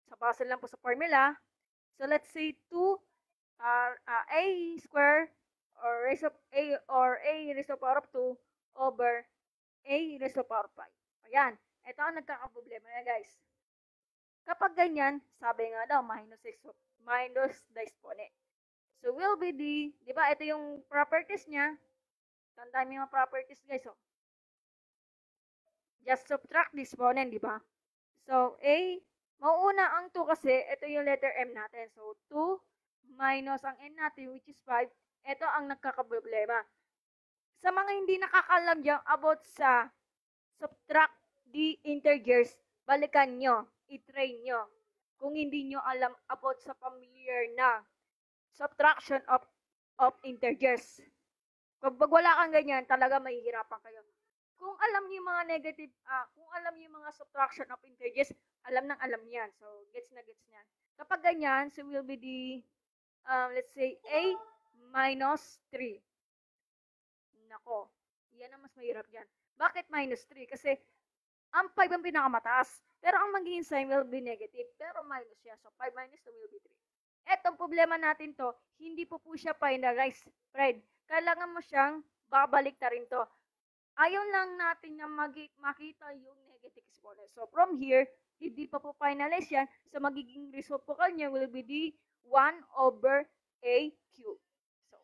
So, base lang po sa formula. So, let's say 2 a square or a raised to power of 2 over a raised to power of 5. Ayan. Ito ang nagkakaproblema na, guys. Kapag ganyan, sabi nga daw, minus the exponent. So, will be di ba, ito yung properties niya. Tandaan mo yung properties, guys, oh. Just subtract the exponent, di ba? So, mauuna ang 2 kasi, ito yung letter M natin. So, 2 minus ang N natin, which is 5. Ito ang nagkakaproblema. Sa mga hindi nakakalam dyan about sa subtract the integers, balikan nyo, i-train nyo. Kung hindi nyo alam about sa familiar na subtraction of integers. Pag wala kang ganyan, talaga mahihirapan kayo. Kung alam niyo yung mga negative, kung alam niyo yung mga subtraction of integers, alam niyan. So, gets niyan. Kapag ganyan, so will be the, let's say, a minus 3. Nako, yan ang mas mahirap dyan. Bakit minus 3? Kasi, ang 5 ang pinakamataas. Pero ang magiging sign will be negative. Pero minus siya. So, 5 minus 2 will be 3. Etong problema natin to, hindi po siya finalized. Fred, kailangan mo siyang babalik na rin to. Ayaw lang natin na makita yung negative exponent. So, from here, hindi pa po finalize yan. So, magiging reciprocal niya will be the 1 over a cube. So,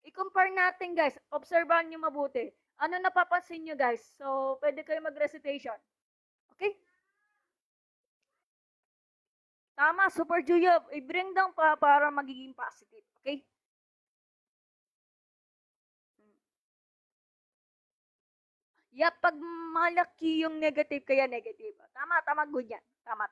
i-compare natin, guys. Obserbahan nyo mabuti. Ano napapansin nyo, guys? So, pwede kayo mag-recitation. Okay? Tama, Super Juyo. I-bring down pa para magiging positive. Okay? Pag malaki yung negative, kaya negative. Tama, good yan. Tama.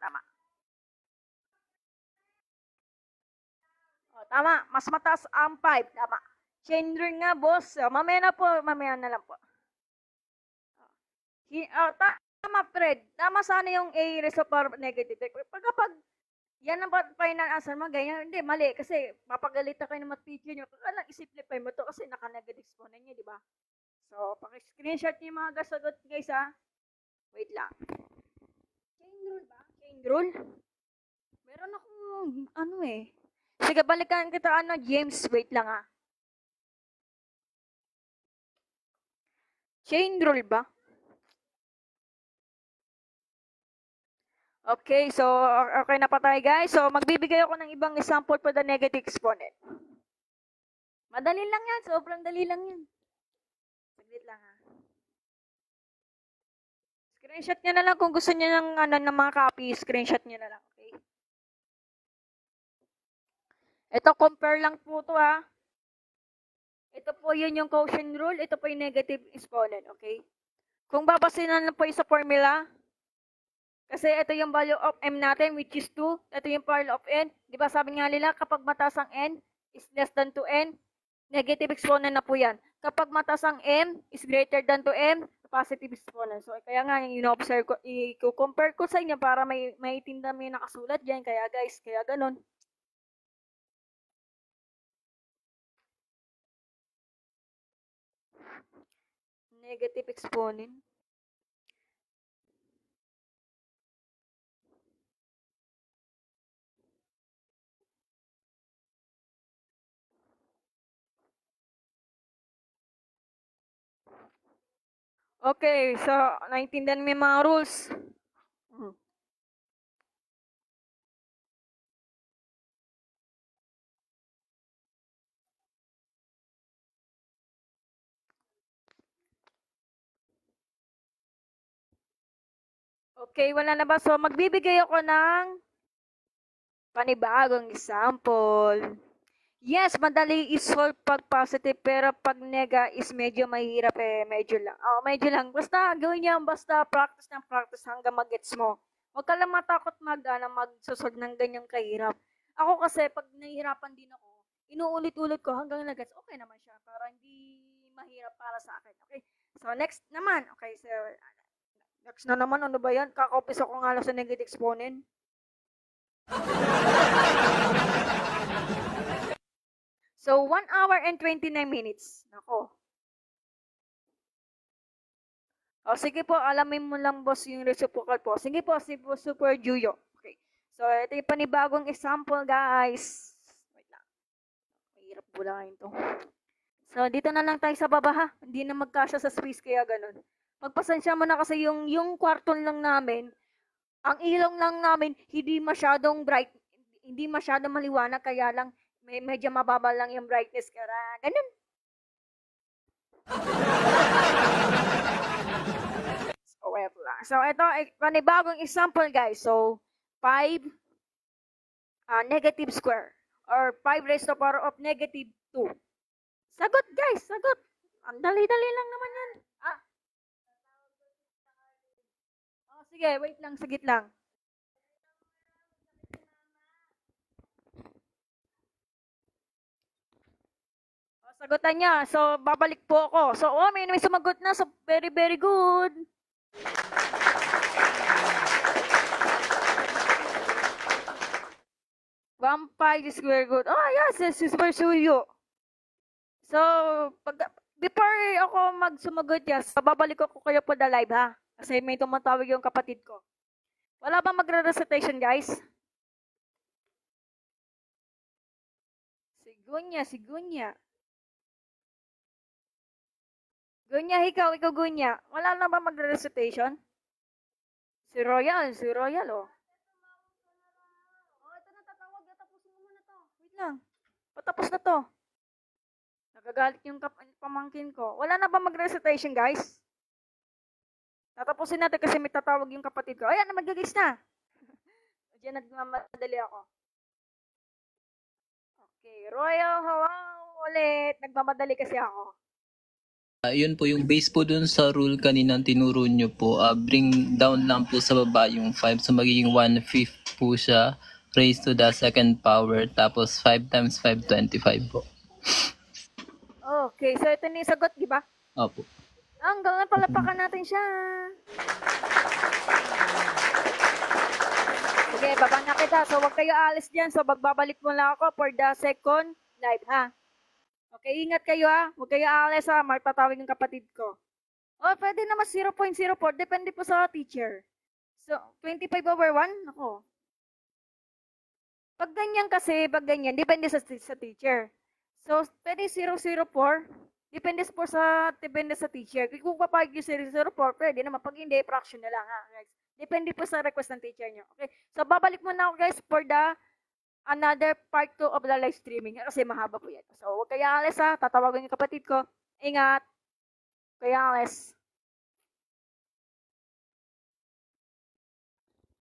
Tama, mas mataas ang 5. Tama. Chain rule nga, boss. Mamaya na po, mamaya na lang po. Tama, Fred. Tama sana yung A raised to power negative. Kapag yan ang final answer mo, ganyan, hindi, mali. Kasi mapagalitan kayo ng math teacher nyo. Kaya isimplify mo to kasi naka-negative exponent nyo, di ba? So, paki-screenshot nyo yung mga sagot, guys, ha? Wait lang. Chain rule ba? Chain rule? Meron akong, Sige, balikan kita, James. Wait lang, ha? Chain rule ba? Okay, so okay na pa tayo, guys. So magbibigay ako ng ibang example for the negative exponent. Madali lang yan, sobrang dali lang yan. Saglit lang, ha. Screenshot niyo na lang kung gusto niyo ng mga copy, screenshot niyo na lang, okay? Ito, compare lang po to, ha. Ito po yun yung quotient rule, ito po yung negative exponent, okay? Kung babasinan lang po yung sa formula, kasi ito yung value of m natin, which is 2. Ito yung value of n. Di ba sabi nga nila, kapag mataas ang n is less than 2n, negative exponent na po yan. Kapag mataas ang m is greater than 2m, positive exponent. So, kaya nga, in-observe ko, i-compare ko sa inyo para may tinda may nakasulat dyan. Kaya guys, kaya ganun. Negative exponent. Okay, so naintindihan mo yung mga rules. Okay, wala na ba? So magbibigay ako ng panibagong example. Yes, madali is-solve pag positive, pero pag nega is medyo mahirap medyo lang. Medyo lang. Basta gawin niya, basta practice ng practice hanggang mag-gets mo. Huwag ka lang matakot mag-solve ng ganyang kahirap. Ako kasi, pag nahihirapan din ako, inuulit-ulit ko hanggang nag-gets, okay naman siya, para hindi mahirap para sa akin. Okay? So, next naman. Okay, so, next na naman, ano ba yan? Kakopis ako nga lang sa negative exponent. So, 1 hour and 29 minutes. Nako. Sige po, alamin mo lang, boss, yung reciprocal po. Sige po, si Super Juyo. Okay. So, ito yung panibagong example, guys. Wait lang. Mahirap bulahin to. So, dito na lang tayo sa baba, ha. Hindi na magkasya sa space, kaya ganun. Pagpasensya mo na kasi yung kwarton lang namin, ang ilong lang namin, hindi masyadong bright, hindi masyadong maliwanag, kaya lang, medyo mababa lang yung brightness, kaya ganun. So, wait lang. So, ito, panibagong example, guys. So, 5 negative square or 5 raised to power of negative 2. Sagot, guys, sagot. Ang dali-dali lang naman yan. Sige, wait lang, sagit lang. Sagutan niya. So, babalik po ako. So, may sumagot na. So, very, very good. Vampire is very good. Yes, is very suyo. So, before ako magsumagot, yes, babalik ako kayo po the live, ha? Kasi may tumatawag yung kapatid ko. Wala ba magre-recitation, guys? Si Gunya. Gunya, ikaw, Gunya. Wala na ba magre-recitation? Si Royal, oh. Ito na, tatawag. Tapusin mo muna to. Wait lang. Patapos na to. Nagagalit yung pamangkin ko. Wala na ba mag-recitation, guys? Tatapusin natin kasi may tatawag yung kapatid ko. Ayan, mag-gis na. Diyan nagmamadali ako. Okay, Royal, hello ulit. Nagmamadali kasi ako. Yun po yung base po dun sa rule kanina tinuro nyo po. Bring down lang po sa baba yung 5. So magiging 1/5 po siya raised to the second power. Tapos 5 times 5, 25 po. Okay, so ito na yung sagot, di ba? Opo. Ang galing, palapakan natin siya. Sige, baba na kita. So, wag kayo alis dyan. So, magbabalik mo lang ako for the second live, ha? Okay, ingat kayo, ha? Huwag kayo alis, ha? Magtatawag yung kapatid ko. O, pwede naman 0.04. Depende po sa teacher. So, 25/1? Ako. Pag ganyan kasi, depende sa teacher. So, pwede 0.04. Depende sa teacher. Kung papayag yung 0.04, pwede naman. Pag hindi, fraction na lang, ha, guys. Depende po sa request ng teacher nyo. Okay? So, babalik muna ako, guys, for the another part 2 of the live streaming. Kasi mahaba po yan. So, huwag kayo alis, ha. Tatawagan yung kapatid ko. Ingat. Kaya alis.